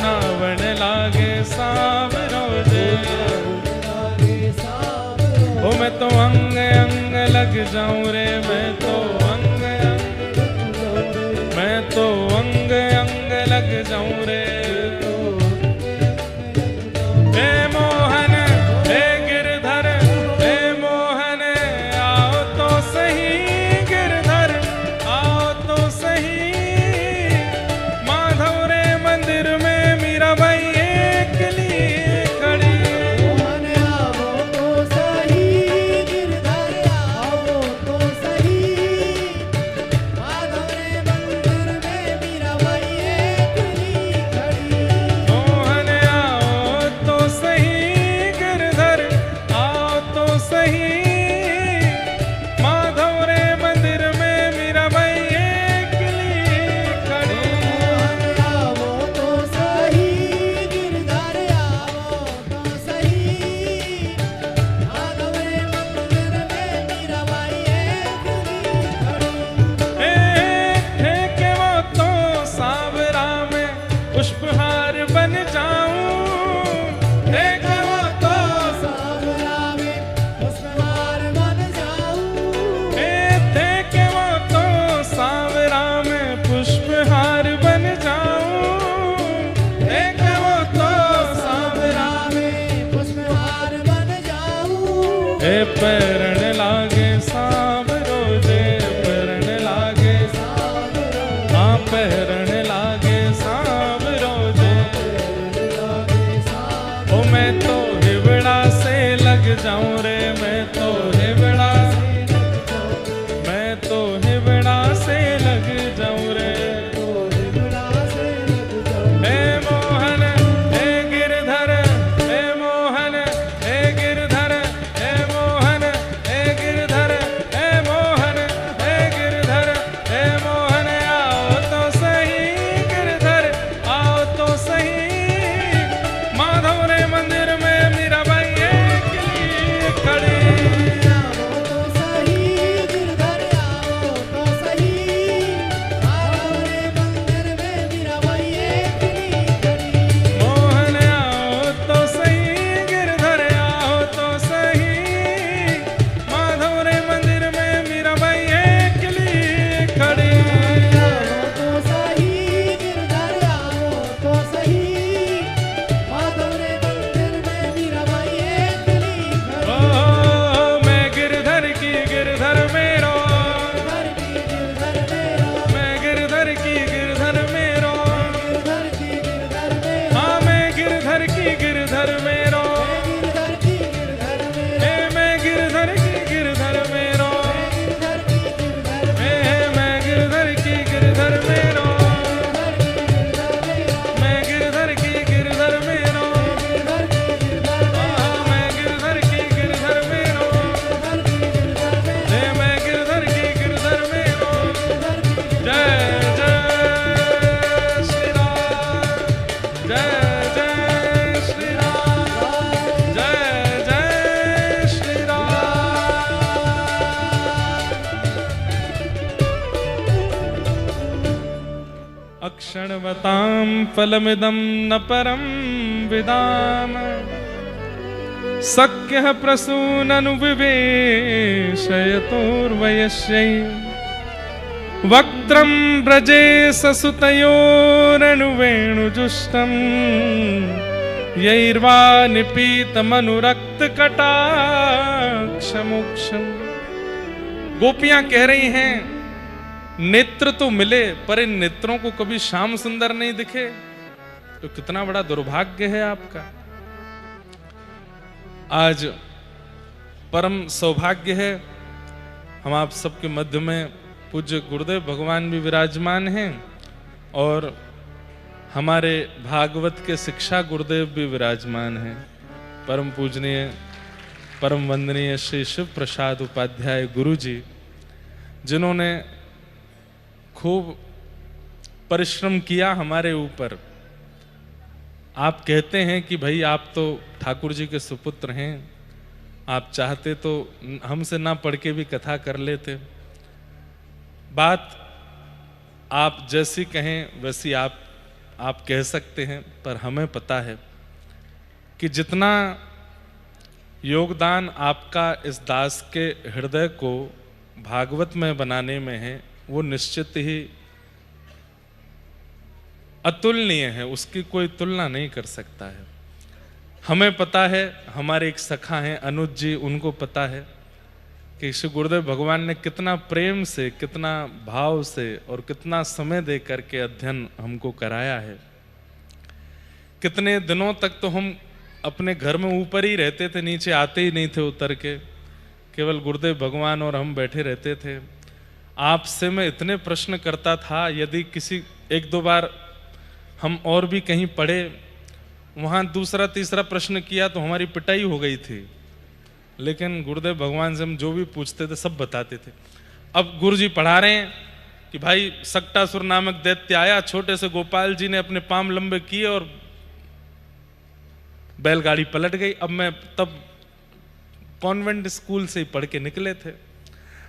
A: नावण लागे सावरो जे। ओ मैं तो अंग अंग लग जाऊं रे, मैं तो अंग अंग लग जाऊं रे। हे मोहन हे गिरधर, हे मोहन आओ तो सही, गिरधर आओ तो सही। माधव रे मंदिर में मीराबाई एकली खड़ी।
B: मोहन आओ तो सही, गिरधर आओ तो सही। माधव रे मंदिर में मीराबाई एकली खड़ी।
A: मोहन आओ तो सही, गिरधर आओ तो सही। माधव रे मंदिर में मीराबाई एकली खड़ी।
B: मोहन आओ तो सही, गिरधर आओ तो सही। माधव रे मंदिर में मीराबाई एकली खड़ी।
A: थे के वो तो सावरा में पुष्पहार बन जाऊं, थे के वो तो
B: सावरा में पुष्पहार बन जाऊं।
A: थे के वो तो सावरा में पुष्पहार बन जाऊं, थे के वो तो सावरा
B: में पुष्पहार बन जाऊं।
A: पैरण लागे सावरो जे, पैरण लागे हाँ पैरण लागे सावरो जे। ओ मैं तो हिवड़ा से लग जाऊं रे, मैं तो हिवड़ा से लग जाऊं रे। हे मोहन हे गिरधर, हे मोहन हे गिरधर, हे मोहन हे गिरधर, हे मोहन हे गिरधर, हे मोहन आओ तो सही, गिरधर आओ तो सही। माधव रे मंदिर में मीराबाई एकली खड़ी।
B: आओ तो सही, गिरधर आओ तो सही। माधव रे मंदिर में मीराबाई एकली खड़ी।
A: मोहन आओ तो सही, गिरधर आओ तो सही। माधव रे मंदिर में मीराबाई एकली खड़ी।
B: आओ तो सही, गिरधर आओ तो सही। माधव रे मंदिर में मीराबाई एकली खड़ी।
A: ओ मैं गिरधर की गिरधर मेरो,
B: गिरधर की गिरधर मेरो,
A: मैं गिरधर की गिरधर मेरो।
B: गिरधर की गिरधर मेरो,
A: हाँ मैं गिरधर की गिरधर मेरो।
B: गिरधर की गिरधर मेरो,
A: हे मैं गिरधर की गिरधर मेरो।
B: गिरधर की गिरधर
A: हे मैं गिरधर की गिरधर मेरो। मैं गिरधर की गिरधर मेरो। हाँ मैं गिरधर की गिरधर मेरो। हे मैं गिरधर की गिरधर मेरो। जय जय श्री राम, जय जय श्री राम, जय जय श्री राम। अक्षणवतां फलमिदं न परं विदाम, शक्यः प्रसूननुविवेशयतोर्वयस्यै। वक्त्रं व्रजे ससुतयोरनुवेणुजुष्टं, यैर्वा निपीतमनुरक्तकटाक्षमोक्षम्। गोपियां कह रही हैं नेत्र तो मिले पर इन नेत्रों को कभी श्याम सुंदर नहीं दिखे, तो कितना बड़ा दुर्भाग्य है आपका। आज परम सौभाग्य है, हम आप सबके मध्य में पूज्य गुरुदेव भगवान भी विराजमान हैं और हमारे भागवत के शिक्षा गुरुदेव भी विराजमान हैं। परम पूजनीय परम वंदनीय श्री शिव प्रसाद उपाध्याय गुरु जी, जिन्होंने खूब परिश्रम किया हमारे ऊपर। आप कहते हैं कि भाई आप तो ठाकुर जी के सुपुत्र हैं, आप चाहते तो हमसे ना पढ़ के भी कथा कर लेते। बात आप जैसी कहें वैसी आप कह सकते हैं, पर हमें पता है कि जितना योगदान आपका इस दास के हृदय को भागवत में बनाने में है, वो निश्चित ही अतुलनीय है, उसकी कोई तुलना नहीं कर सकता है। हमें पता है, हमारे एक सखा हैं अनुज जी, उनको पता है कि श्री गुरुदेव भगवान ने कितना प्रेम से, कितना भाव से और कितना समय दे करके अध्ययन हमको कराया है। कितने दिनों तक तो हम अपने घर में ऊपर ही रहते थे, नीचे आते ही नहीं थे उतर के, केवल गुरुदेव भगवान और हम बैठे रहते थे। आपसे मैं इतने प्रश्न करता था, यदि किसी एक दो बार हम और भी कहीं पढ़े, वहाँ दूसरा तीसरा प्रश्न किया तो हमारी पिटाई हो गई थी, लेकिन गुरुदेव भगवान से हम जो भी पूछते थे सब बताते थे। अब गुरु जी पढ़ा रहे हैं कि भाई सक्टासुर नामक दैत्य आया, छोटे से गोपाल जी ने अपने पांव लंबे किए और बैलगाड़ी पलट गई। अब मैं तब कॉन्वेंट स्कूल से ही पढ़ के निकले थे।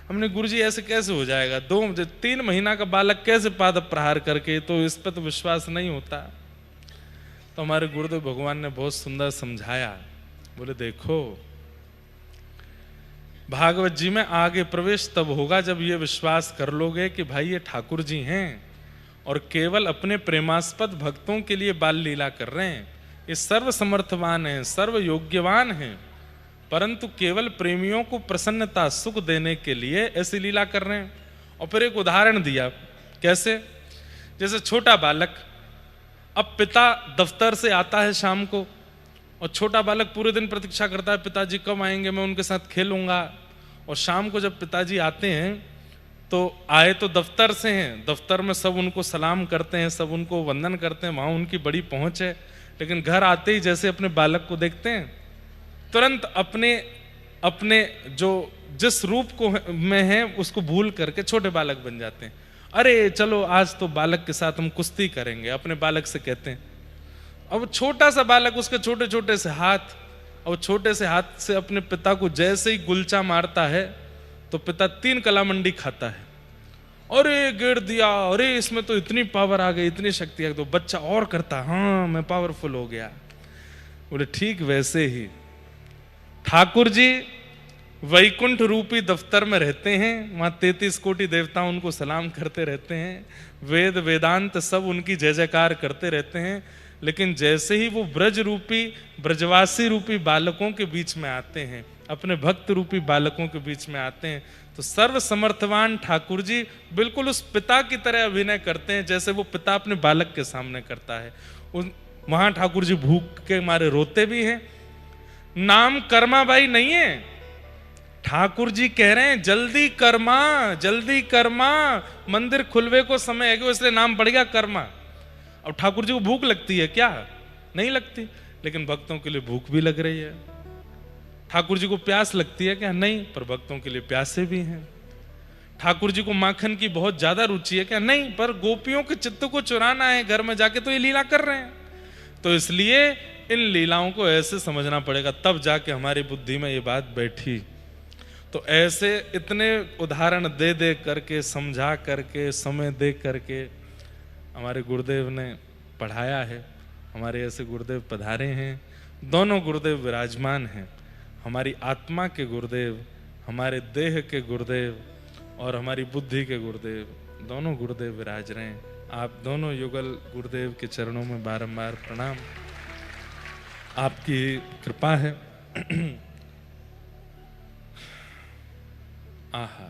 A: हमने गुरुजी ऐसे कैसे हो जाएगा, 3 महीना का बालक कैसे पाद प्रहार करके, तो इस पर तो विश्वास नहीं होता। तो हमारे गुरुदेव भगवान ने बहुत सुंदर समझाया, बोले देखो भागवत जी में आगे प्रवेश तब होगा जब ये विश्वास कर लोगे कि भाई ये ठाकुर जी हैं और केवल अपने प्रेमास्पद भक्तों के लिए बाल लीला कर रहे हैं। ये सर्व समर्थवान हैं, सर्व योग्यवान हैं, परंतु केवल प्रेमियों को प्रसन्नता सुख देने के लिए ऐसी लीला कर रहे हैं। और फिर एक उदाहरण दिया, कैसे, जैसे छोटा बालक, अब पिता दफ्तर से आता है शाम को और छोटा बालक पूरे दिन प्रतीक्षा करता है पिताजी कब आएंगे, मैं उनके साथ खेलूंगा। और शाम को जब पिताजी आते हैं तो आए तो दफ्तर से हैं, दफ्तर में सब उनको सलाम करते हैं, सब उनको वंदन करते हैं, वहाँ उनकी बड़ी पहुँच है। लेकिन घर आते ही जैसे अपने बालक को देखते हैं, तुरंत अपने जो जिस रूप को में है उसको भूल करके छोटे बालक बन जाते हैं। अरे चलो आज तो बालक के साथ हम कुश्ती करेंगे, अपने बालक से कहते हैं। अब छोटा सा बालक, उसके छोटे छोटे से हाथ, और छोटे से हाथ से अपने पिता को जैसे ही गुलचा मारता है तो पिता 3 कलामंडी खाता है। अरे गिर दिया, अरे इसमें तो इतनी पावर आ गई, इतनी शक्ति आ गई। तो बच्चा और करता, हाँ मैं पावरफुल हो गया। बोले ठीक वैसे ही ठाकुर जी वैकुंठ रूपी दफ्तर में रहते हैं, वहां 33 कोटि देवता उनको सलाम करते रहते हैं, वेद वेदांत सब उनकी जय जयकार करते रहते हैं। लेकिन जैसे ही वो ब्रज रूपी, ब्रजवासी रूपी बालकों के बीच में आते हैं, अपने भक्त रूपी बालकों के बीच में आते हैं, तो सर्व समर्थवान ठाकुर जी बिल्कुल उस पिता की तरह अभिनय करते हैं जैसे वो पिता अपने बालक के सामने करता है। वहां ठाकुर जी भूख के मारे रोते भी हैं। नाम कर्मा भाई नहीं है, ठाकुर जी कह रहे हैं जल्दी कर्मा, जल्दी कर्मा, मंदिर खुलवे को समय है, इसलिए नाम पड़ गया कर्मा। अब ठाकुर जी को भूख लगती है क्या? नहीं लगती, लेकिन भक्तों के लिए भूख भी लग रही है। ठाकुर जी को प्यास लगती है क्या? नहीं, पर भक्तों के लिए प्यासे भी हैं। ठाकुर जी को माखन की बहुत ज्यादा रुचि है क्या? नहीं, पर गोपियों के चित्त को चुराना है घर में जाके, तो ये लीला कर रहे हैं। तो इसलिए इन लीलाओं को ऐसे समझना पड़ेगा, तब जाके हमारी बुद्धि में ये बात बैठी। तो ऐसे इतने उदाहरण दे दे करके, समझा करके, समय दे करके हमारे गुरुदेव ने पढ़ाया है। हमारे ऐसे गुरुदेव पधारे हैं, दोनों गुरुदेव विराजमान हैं, हमारी आत्मा के गुरुदेव, हमारे देह के गुरुदेव और हमारी बुद्धि के गुरुदेव, दोनों गुरुदेव विराज रहे हैं। आप दोनों युगल गुरुदेव के चरणों में बारंबार प्रणाम। आपकी कृपा है। आहा,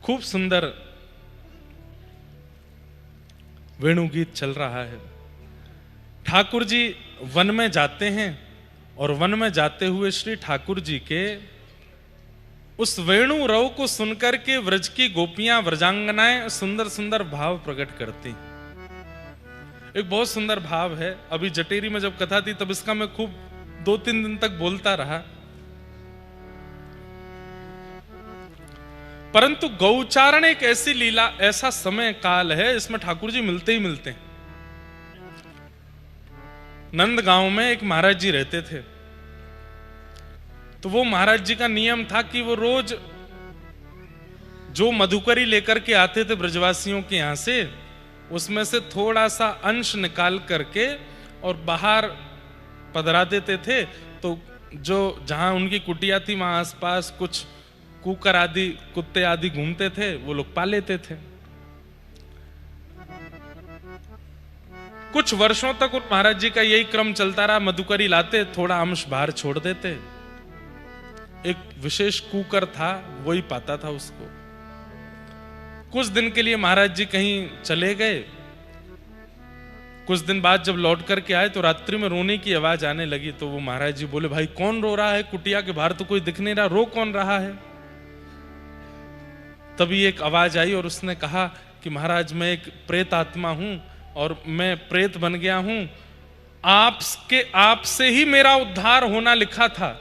A: खूब सुंदर वेणु गीत चल रहा है। ठाकुर जी वन में जाते हैं और वन में जाते हुए श्री ठाकुर जी के उस वेणु रव को सुनकर के व्रज की गोपियां व्रजांगनाएं सुंदर सुंदर भाव प्रकट करती। एक बहुत सुंदर भाव है। अभी जटेरी में जब कथा थी तब इसका मैं खूब 2-3 दिन तक बोलता रहा, परंतु गौचारण एक ऐसी लीला, ऐसा समय काल है इसमें ठाकुर जी मिलते ही मिलते हैं। नंद गांव में एक महाराज जी रहते थे, तो वो महाराज जी का नियम था कि वो रोज जो मधुकरी लेकर के आते थे ब्रजवासियों के यहां से, उसमें से थोड़ा सा अंश निकाल करके और बाहर पधरा देते थे। तो जो जहां उनकी कुटिया थी वहां आसपास कुछ कुकर आदि, कुत्ते आदि घूमते थे, वो लोग पा लेते थे। कुछ वर्षों तक उन महाराज जी का यही क्रम चलता रहा। मधुकरी लाते, थोड़ा अंश बाहर छोड़ देते। एक विशेष कुकर था, वही पाता था उसको। कुछ दिन के लिए महाराज जी कहीं चले गए। कुछ दिन बाद जब लौट करके आए तो रात्रि में रोने की आवाज आने लगी। तो वो महाराज जी बोले, भाई कौन रो रहा है? कुटिया के बाहर तो कोई दिख नहीं रहा, रो कौन रहा है? तभी एक आवाज आई और उसने कहा कि महाराज मैं एक प्रेत आत्मा हूं और मैं प्रेत बन गया हूं। आपसे ही मेरा उद्धार होना लिखा था,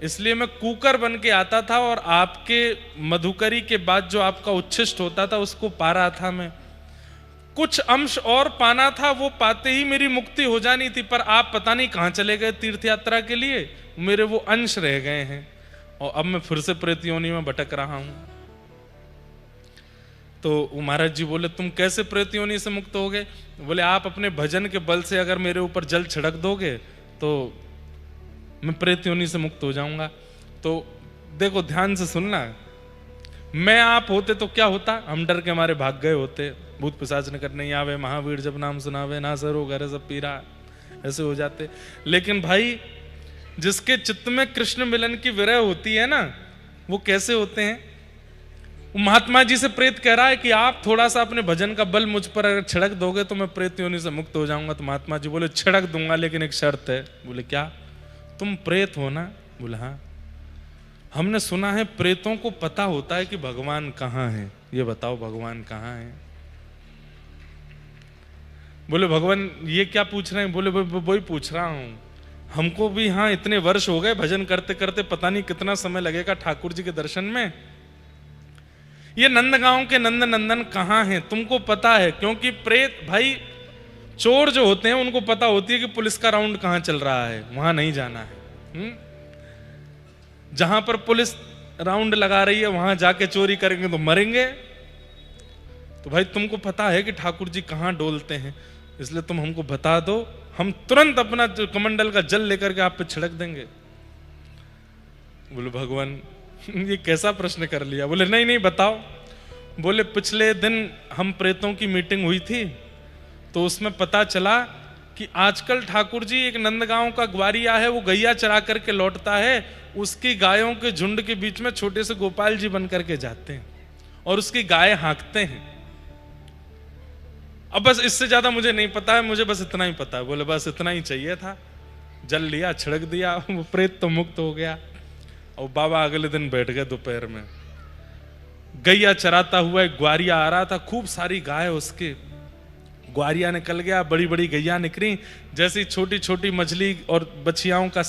A: इसलिए मैं कुकर बन के आता था और आपके मधुकरी के बाद जो आपका उच्छिष्ट होता था उसको पा रहा था। मैं कुछ अंश और पाना था, वो पाते ही मेरी मुक्ति हो जानी थी, पर आप पता नहीं कहां चले गए तीर्थ यात्रा के लिए, मेरे वो अंश रह गए हैं और अब मैं फिर से प्रेत योनि में भटक रहा हूं। तो महाराज जी बोले, तुम कैसे प्रेत योनि से मुक्त हो गए? बोले, आप अपने भजन के बल से अगर मेरे ऊपर जल छिड़क दोगे तो मैं प्रेत योनि से मुक्त हो जाऊंगा। तो देखो ध्यान से सुनना, मैं आप होते तो क्या होता? हम डर के हमारे भाग गए होते। भूत पिशाच निकट नहीं आवे, महावीर जब नाम सुनावे, ना सरो घर सब पीरा, ऐसे हो जाते। लेकिन भाई जिसके चित्त में कृष्ण मिलन की विरह होती है ना, वो कैसे होते हैं? महात्मा जी से प्रेत कह रहा है कि आप थोड़ा सा अपने भजन का बल मुझ पर अगर छिड़क दोगे तो मैं प्रेत योनि से मुक्त हो जाऊंगा। तो महात्मा जी बोले, छिड़क दूंगा लेकिन एक शर्त है। बोले, क्या? तुम प्रेत हो ना? बोले, हाँ। हमने सुना है प्रेतों को पता होता है कि भगवान कहाँ है, ये बताओ भगवान कहाँ है? बोले, भगवान ये क्या पूछ रहे हैं? बोले, वही पूछ रहा हूं। हमको भी हाँ इतने वर्ष हो गए भजन करते करते, पता नहीं कितना समय लगेगा ठाकुर जी के दर्शन में। ये नंदगांव के नंद नंदन कहाँ हैं तुमको पता है? क्योंकि प्रेत भाई चोर जो होते हैं उनको पता होती है कि पुलिस का राउंड कहाँ चल रहा है, वहां नहीं जाना है। जहां पर पुलिस राउंड लगा रही है वहां जाके चोरी करेंगे तो मरेंगे। तो भाई तुमको पता है कि ठाकुर जी कहाँ डोलते हैं, इसलिए तुम हमको बता दो, हम तुरंत अपना कमंडल का जल लेकर के आप पे छिड़क देंगे। बोले, भगवान ये कैसा प्रश्न कर लिया? बोले, नहीं नहीं बताओ। बोले, पिछले दिन हम प्रेतों की मीटिंग हुई थी तो उसमें पता चला कि आजकल ठाकुर जी एक नंदगांव का ग्वारिया है, वो गैया चरा करके लौटता है, उसकी गायों के झुंड के बीच में छोटे से गोपाल जी बन करके जाते हैं और उसकी गाय हाँकते हैं। अब बस इससे ज्यादा मुझे नहीं पता है, मुझे बस इतना ही पता है। बोले, बस इतना ही चाहिए था। जल लिया, छिड़क दिया, वो प्रेत तो मुक्त हो गया। और बाबा अगले दिन बैठ गए दोपहर में। गैया चराता हुआ एक ग्वारिया आ रहा था, खूब सारी गाय उसके। ग्वारिया निकल गया, बड़ी बड़ी गैया निकली। जैसी छोटी छोटी मछली और बछियाओं का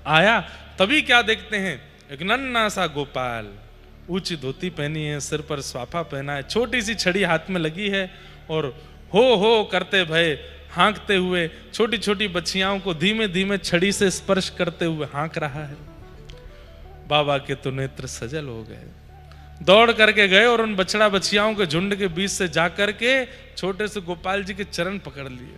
A: आया, तभी क्या देखते हैं, एक नन्ना सा गोपाल, ऊंची धोती पहनी है, सिर पर स्वाफा पहना है, छोटी सी छड़ी हाथ में लगी है और हो करते भय हाँकते हुए छोटी छोटी बछियाओं को धीमे धीमे छड़ी से स्पर्श करते हुए हाँक रहा है। बाबा के तो नेत्र सजल हो गए, दौड़ करके गए और उन बछड़ा बछियाओं के झुंड के बीच से जाकर के छोटे से गोपाल जी के चरण पकड़ लिए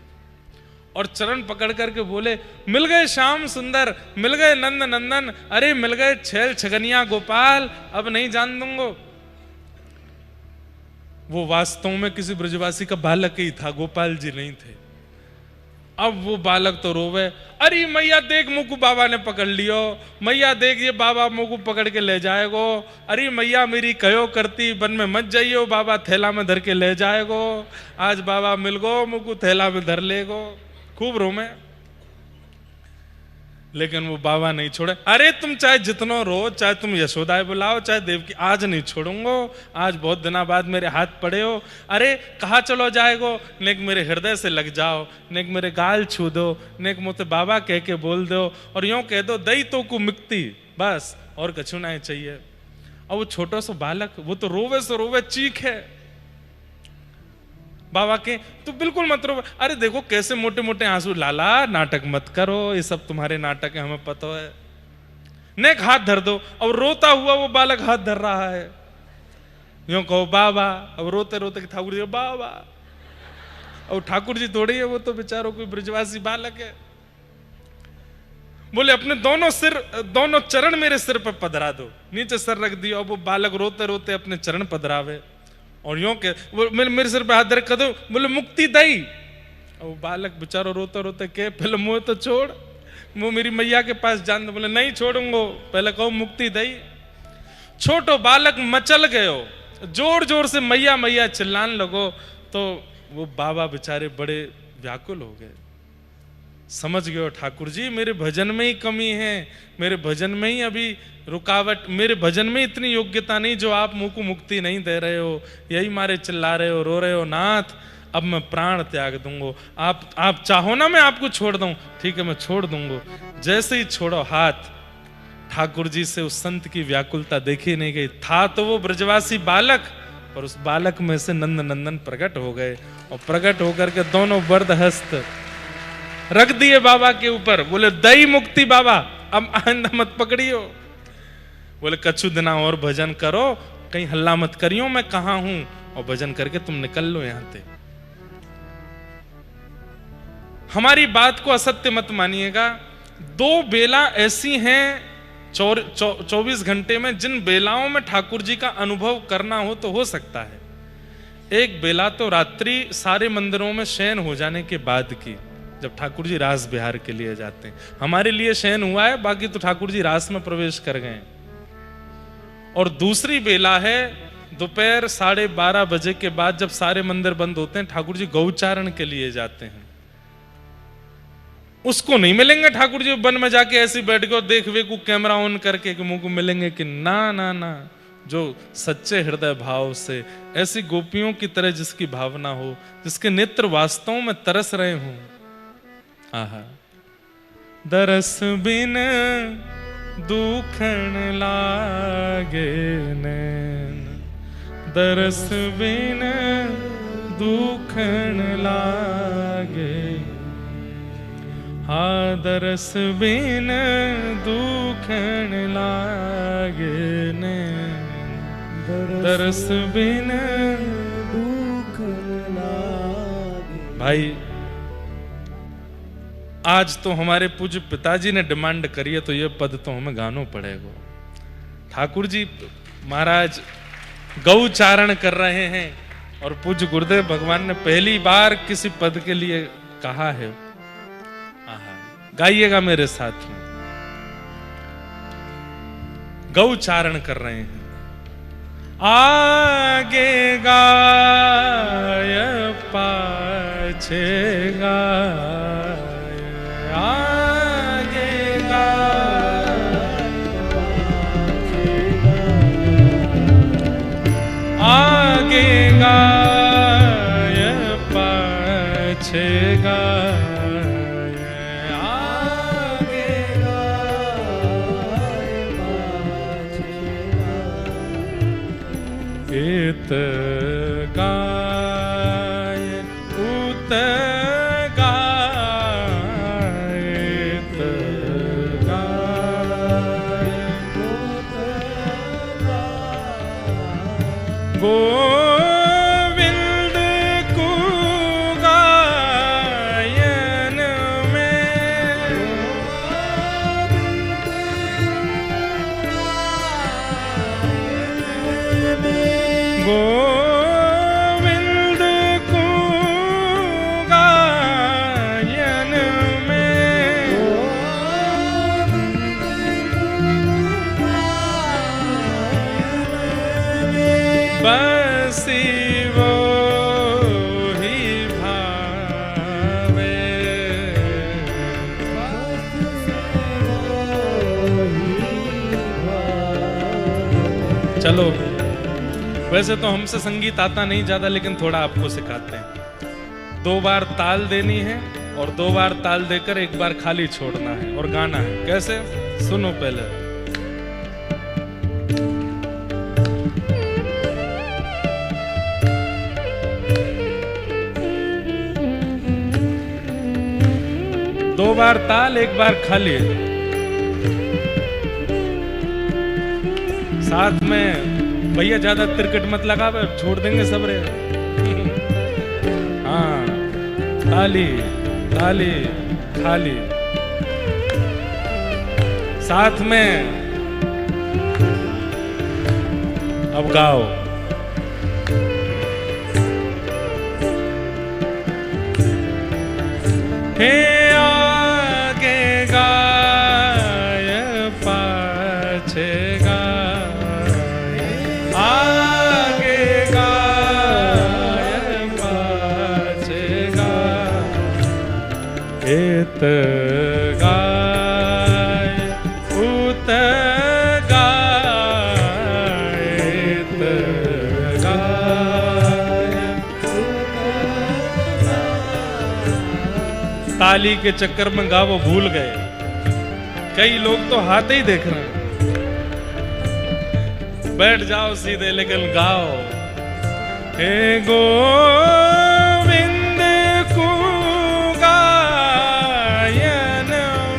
A: और चरण पकड़ करके बोले, मिल गए श्याम सुंदर, मिल गए नंद नंदन, अरे मिल गए छैल छगनिया गोपाल, अब नहीं जान दूंगा। वो वास्तव में किसी ब्रजवासी का बालक ही था, गोपाल जी नहीं थे। अब वो बालक तो रोवे, अरे मैया देख मुकु बाबा ने पकड़ लियो, मैया देख ये बाबा मुकु पकड़ के ले जाएगो, अरे मैया मेरी कहो करती वन में मत जाइयो, बाबा थैला में धर के ले जाएगो, आज बाबा मिल गो मुकु थैला में धर लेगो। खूब रोमे। लेकिन वो बाबा नहीं छोड़े। अरे तुम चाहे जितना रो, चाहे तुम यशोदाए बुलाओ, चाहे देवकी, आज नहीं छोड़ूंगो। आज बहुत दिनों बाद मेरे हाथ पड़े हो। अरे कहाँ चलो जाएगो, नेक मेरे हृदय से लग जाओ, नेक मेरे गाल छू दो, नेक मुझे बाबा कह के बोल दो, और यूं कह दो दई तो को मुक्ति, बस और कछु नहीं चाहिए। और वो छोटा सा बालक, वो तो रोवे से रोवे चीखे बाबा के, तो बिल्कुल मत रो। अरे देखो कैसे मोटे मोटे आंसू, लाला नाटक मत करो, ये सब तुम्हारे नाटक है, हमें पता है। नेक हाथ धर दो। और रोता हुआ वो बालक हाथ धर रहा है, यूं कहो बाबा। अब रोते रोते ठाकुर जी बाबा, और ठाकुर जी थोड़ी है, वो तो बेचारों कोई ब्रजवासी बालक है। बोले अपने दोनों सिर, दोनों चरण मेरे सिर पर पधरा दो। नीचे सर रख दिया, और वो बालक रोते रोते अपने चरण पधरावे, और यूं के वो मेरे सिर पे हाथ धर कर दो। बोले मुक्ति दई। और वो बालक बेचारा रोते रोते के पहले मुंह तो छोड़, मुंह मेरी मैया के पास जान दो। बोले नहीं छोड़ूंगो, पहले कहो मुक्ति दई। छोटो बालक मचल गयो, जोर जोर से मैया मैया चिल्लाने लगो। तो वो बाबा बेचारे बड़े व्याकुल हो गए। समझ गए ठाकुर जी मेरे भजन में ही कमी है, मेरे भजन में ही अभी रुकावट, मेरे भजन में इतनी योग्यता नहीं जो आप मुझको मुक्ति नहीं दे रहे हो, यही मारे चिल्ला रहे हो, रो रहे हो। नाथ अब मैं प्राण त्याग दूंगो, आप चाहो ना मैं आपको छोड़ दूं, ठीक है मैं छोड़ दूंगो। जैसे ही छोड़ो हाथ, ठाकुर जी से उस संत की व्याकुलता देखी नहीं गई। था तो वो ब्रजवासी बालक, और उस बालक में से नंद नंदन प्रकट हो गए, और प्रकट होकर के दोनों वरद हस्त रख दिए बाबा के ऊपर। बोले दई मुक्ति बाबा, अब आइंदा मत पकड़ियो। बोले कछु दिना और भजन करो, कहीं हल्ला मत करियो, मैं कहां हूं, और भजन करके तुम निकल लो यहां से। हमारी बात को असत्य मत मानिएगा। दो बेला ऐसी हैं 24 घंटे में, जिन बेलाओं में ठाकुर जी का अनुभव करना हो तो हो सकता है। एक बेला तो रात्रि सारे मंदिरों में शयन हो जाने के बाद की, जब ठाकुर जी रास बिहार के लिए जाते हैं। हमारे लिए शयन हुआ है, बाकी तो ठाकुर जी रास में प्रवेश कर गए। और दूसरी बेला है दोपहर 12:30 बजे के बाद, जब सारे मंदिर बंद होते हैं, ठाकुर जी गौचारण के लिए जाते हैं। उसको नहीं मिलेंगे ठाकुर जी वन में जाके ऐसे बैठ के और देख वे को कैमरा ऑन करके कि मुंह को मिलेंगे कि ना ना ना। जो सच्चे हृदय भाव से, ऐसी गोपियों की तरह जिसकी भावना हो, जिसके नेत्र वास्तव में तरस रहे हों। आहा, दरस बिन दुखन लागे नैन, दरस बिन दुखन लागे। हाँ दरस बिन दुखन लागे नैन, दरस बिन दुखन लागे। भाई आज तो हमारे पूज्य पिताजी ने डिमांड करी है, तो ये पद तो हमें गाना पड़ेगा। ठाकुर जी महाराज गौचारण कर रहे हैं, और पूज्य गुरुदेव भगवान ने पहली बार किसी पद के लिए कहा है। गाइएगा मेरे साथ में। गौचारण कर रहे हैं। आगे गाय पाछे गाय, आगे गाय पाछे गाय, आगे गाय पाछे गाय, इत गाय उत गाय, इत गाय उत गाय, गोविंद को गायन में, गोविंद को गायन में, बसी वो ही भावे, चलो, वैसे तो हमसे संगीत आता नहीं ज्यादा, लेकिन थोड़ा आपको सिखाते हैं। 2 बार ताल देनी है और 2 बार ताल देकर 1 बार खाली छोड़ना है और गाना है। कैसे? सुनो पहले। दो बार ताल 1 बार खाली। साथ में भैया ज्यादा तिरकट मत लगा, छोड़ देंगे सब रे। हाँ, ताली ताली खाली। साथ में अब गाओ। हे आगे गाय पाछे गाय, आगे गाय पाछे गाय, एत गाय उत गाय, एत गाय। ताली के चक्कर में गावो भूल गए। कई लोग तो हाथ ही देख रहे हैं। बैठ जाओ सीधे, लेकिन गाओ। हे गोविंद को गायन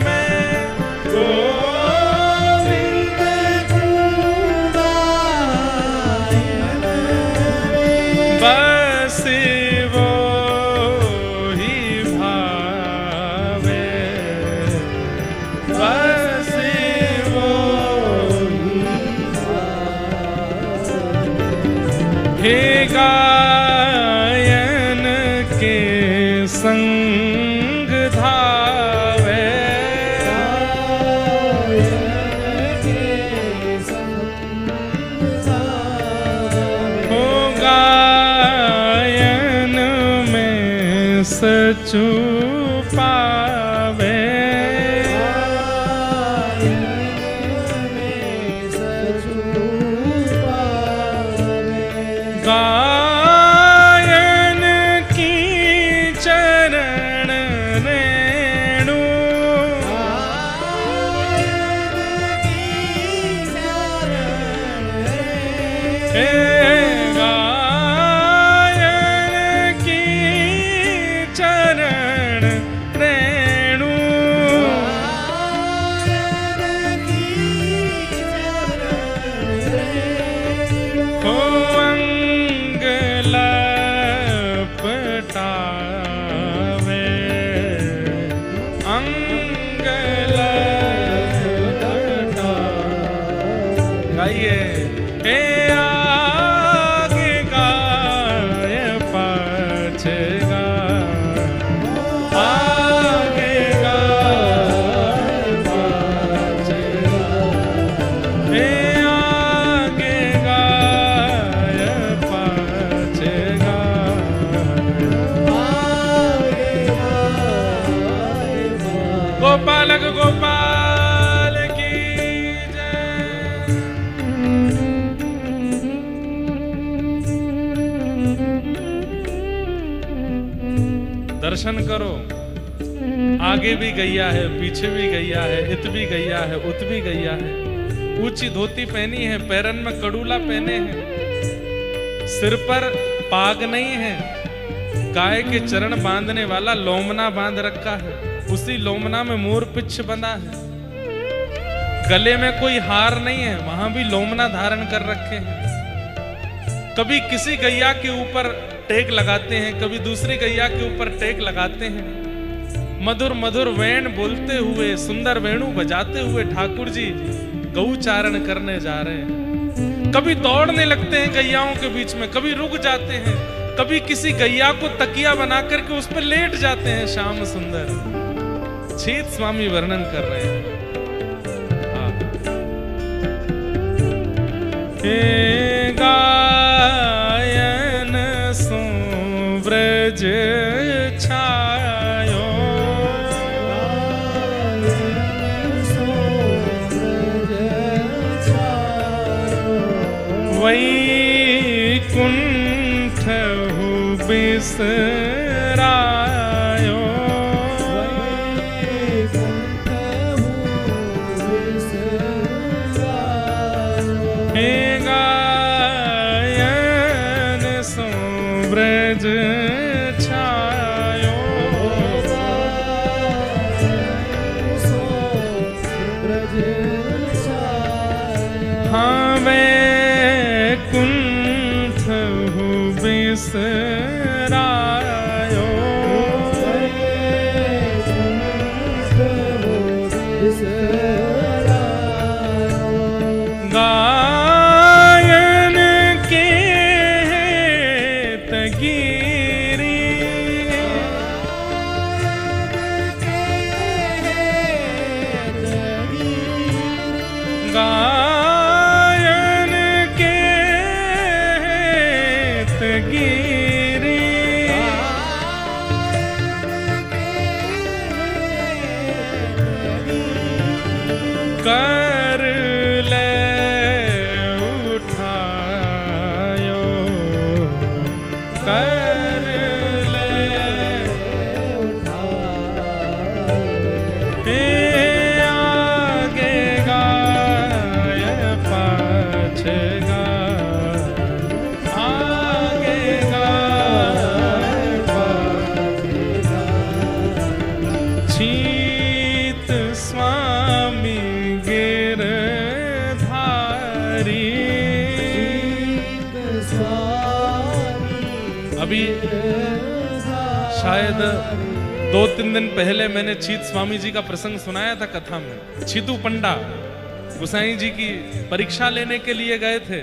A: में,
B: गोविंद को गायन में,
A: बस वो ही भावे, बस वो हे गायन के संग धावे, हो गायन में सचू पावे, गायन की चरण रेणु, हे गायन की चरण रेणु, हो अंग लपटावे, अंग लपटावे। गाइए। हे आगे गाय पाछे गाय, आगे गाय पाछे गाय, हे आगे गाय पाछे गाय। गोपालक गोपाल की जय। दर्शन करो। आगे भी गैया है, पीछे भी गैया है, इत भी गैया है, उत भी गैया है। ऊंची धोती पहनी है, पैरन में कड़ूला पहने हैं, सिर पर पाग नहीं है। गाय के चरण बांधने वाला लोमना बांध रखा है, उसी लोमना में मोर पिच्छ बंधा है। गले में कोई हार नहीं है, वहां भी लोमना धारण कर रखे हैं। कभी किसी गैया के ऊपर टेक लगाते हैं, कभी दूसरी गैया के ऊपर टेक लगाते हैं। मधुर मधुर वेण बोलते हुए, सुंदर वेणु बजाते हुए ठाकुर जी गौचारण करने जा रहे हैं। कभी दौड़ने लगते हैं गैयाओं के बीच में, कभी रुक जाते हैं, कभी किसी गैया को तकिया बना करके उस पर लेट जाते हैं। श्याम सुंदर छेद स्वामी वर्णन कर रहे हैं। हे गायन सो व्रज छायो, बिसरायो हे गायन सो ब्रज छायो हाँ वैकुंठ हूँ बिसरायो गायन के तगिरी गायन के तगिरी कर ले उठायो कर ले हे आगे गाय पाछे गाय आगे गाय पाछे गाय छीत स्वामी गिरधारी अभी शायद 2-3 दिन पहले मैंने चीत स्वामी जी का प्रसंग सुनाया था कथा में। छीतू पंडा गुसाई जी की परीक्षा लेने के लिए गए थे,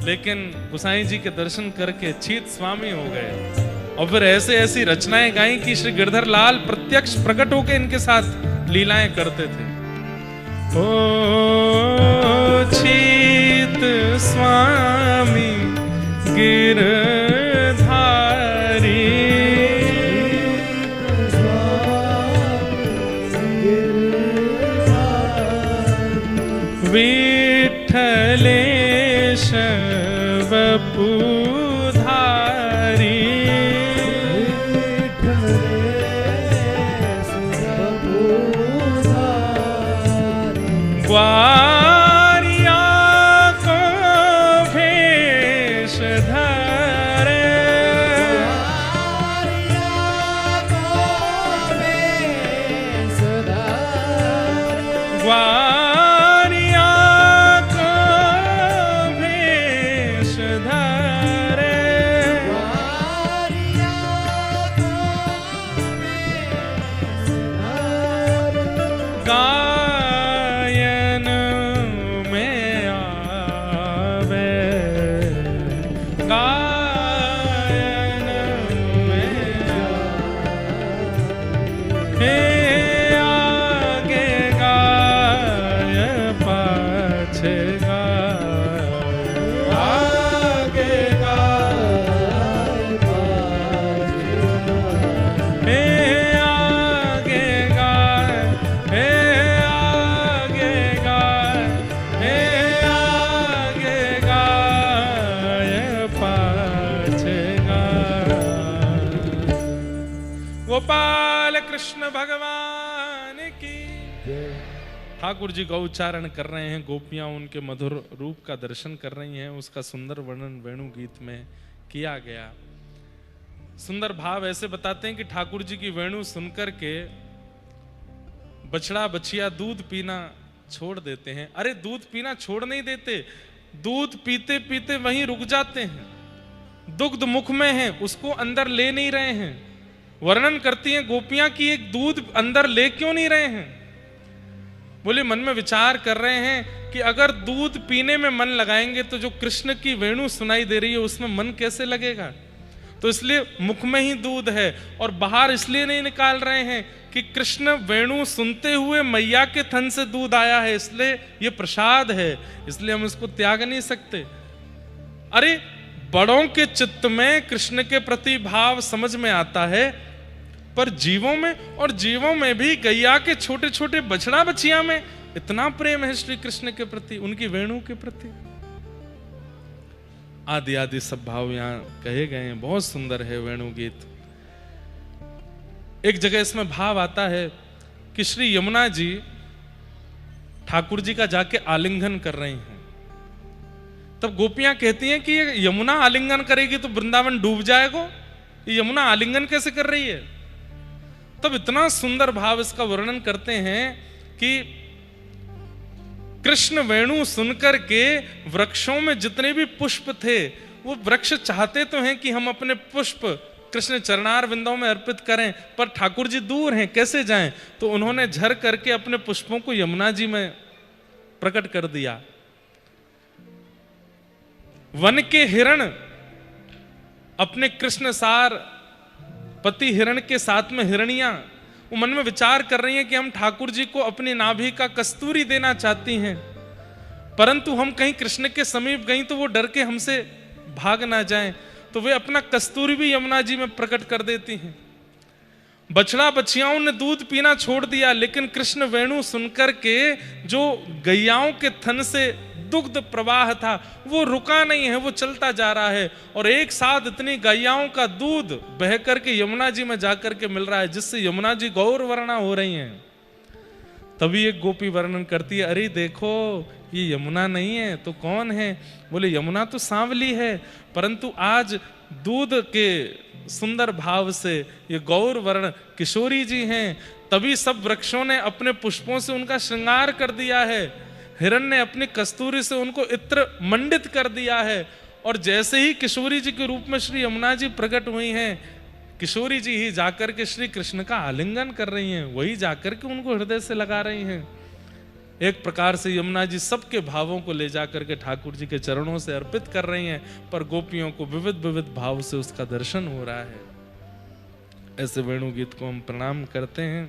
A: लेकिन गुसाई जी के दर्शन करके चीत स्वामी हो गए और फिर ऐसे ऐसी रचनाएं गाई कि श्री गिरधर लाल प्रत्यक्ष प्रकट होकर इनके साथ लीलाएं करते थे। ओ छीत स्वामी गिरधारी विठलेश वपुधारी ग्वारिया को भेष धरे ग्वारिया को भेष धरे गायन में आवे गायन में हे आगे गाय पाछे गाय आगे गाय पाछे गाय हे आगे गाय हे आगे गाय हे आगे गाय पाछे गाय। गोपाल कृष्ण भगवान की ठाकुर जी गौचारण कर रहे हैं, गोपियां उनके मधुर रूप का दर्शन कर रही हैं, उसका सुंदर वर्णन वेणु गीत में किया गया। सुंदर भाव ऐसे बताते हैं कि ठाकुर जी की वेणु सुनकर के बछड़ा बछिया दूध पीना छोड़ देते हैं। अरे दूध पीना छोड़ नहीं देते, दूध पीते पीते वहीं रुक जाते हैं। दुग्ध मुख में है, उसको अंदर ले नहीं रहे हैं। वर्णन करती हैं गोपियां कि एक दूध अंदर ले क्यों नहीं रहे हैं। बोले मन में विचार कर रहे हैं कि अगर दूध पीने में मन लगाएंगे तो जो कृष्ण की वेणु सुनाई दे रही है उसमें मन कैसे लगेगा। तो इसलिए मुख में ही दूध है और बाहर इसलिए नहीं निकाल रहे हैं कि कृष्ण वेणु सुनते हुए मैया के थन से दूध आया है, इसलिए ये प्रसाद है, इसलिए हम इसको त्याग नहीं सकते। अरे बड़ों के चित्त में कृष्ण के प्रति भाव समझ में आता है, पर जीवों में, और जीवों में भी गैया के छोटे छोटे बछड़ा बछिया में इतना प्रेम है श्री कृष्ण के प्रति, उनकी वेणु के प्रति। आदि आदि सब भाव यहाँ कहे गए हैं। बहुत सुंदर है वेणु गीत। एक जगह इसमें भाव आता है कि श्री यमुना जी ठाकुर जी का जाके आलिंगन कर रही हैं। तब गोपियां कहती हैं कि ये यमुना आलिंगन करेगी तो वृंदावन डूब जाएगा, ये यमुना आलिंगन कैसे कर रही है? तब इतना सुंदर भाव इसका वर्णन करते हैं कि कृष्ण वेणु सुनकर के वृक्षों में जितने भी पुष्प थे, वो वृक्ष चाहते तो हैं कि हम अपने पुष्प कृष्ण चरणार बिंदों में अर्पित करें, पर ठाकुर जी दूर हैं, कैसे जाएं? तो उन्होंने झर करके अपने पुष्पों को यमुना जी में प्रकट कर दिया। वन के हिरण अपने कृष्ण सार पति हिरण के साथ में हिरणियां वो मन में विचार कर रही हैं कि हम ठाकुर जी को अपनी नाभि का कस्तूरी देना चाहती हैं, परंतु हम कहीं कृष्ण के समीप गई तो वो डर के हमसे भाग ना जाएं, तो वे अपना कस्तूरी भी यमुना जी में प्रकट कर देती हैं। बछड़ा बछियाओं ने दूध पीना छोड़ दिया, लेकिन कृष्ण वेणु सुनकर के जो गैयाओं के थन से दुग्ध प्रवाह था वो रुका नहीं है, वो चलता जा रहा है, और एक साथ इतनी गैयाओं का दूध बह करके यमुना जी में जाकर के मिल रहा है, जिससे यमुना जी गौर वर्णा हो रही हैं। तभी एक गोपी वर्णन करती है, अरे देखो ये यमुना नहीं है तो कौन है? बोले यमुना तो सांवली है, परंतु आज दूध के सुंदर भाव से ये गौर वर्ण किशोरी जी हैं। तभी सब वृक्षों ने अपने पुष्पों से उनका श्रृंगार कर दिया है, हिरण ने अपनी कस्तूरी से उनको इत्र मंडित कर दिया है, और जैसे ही किशोरी जी के रूप में श्री यमुना जी प्रकट हुई हैं, किशोरी जी ही जाकर के श्री कृष्ण का आलिंगन कर रही हैं, वही जाकर के उनको हृदय से लगा रही हैं। एक प्रकार से यमुना जी सबके भावों को ले जाकर के ठाकुर जी के चरणों से अर्पित कर रही हैं, पर गोपियों को विविध विविध भाव से उसका दर्शन हो रहा है। ऐसे वेणु गीत को हम प्रणाम करते हैं।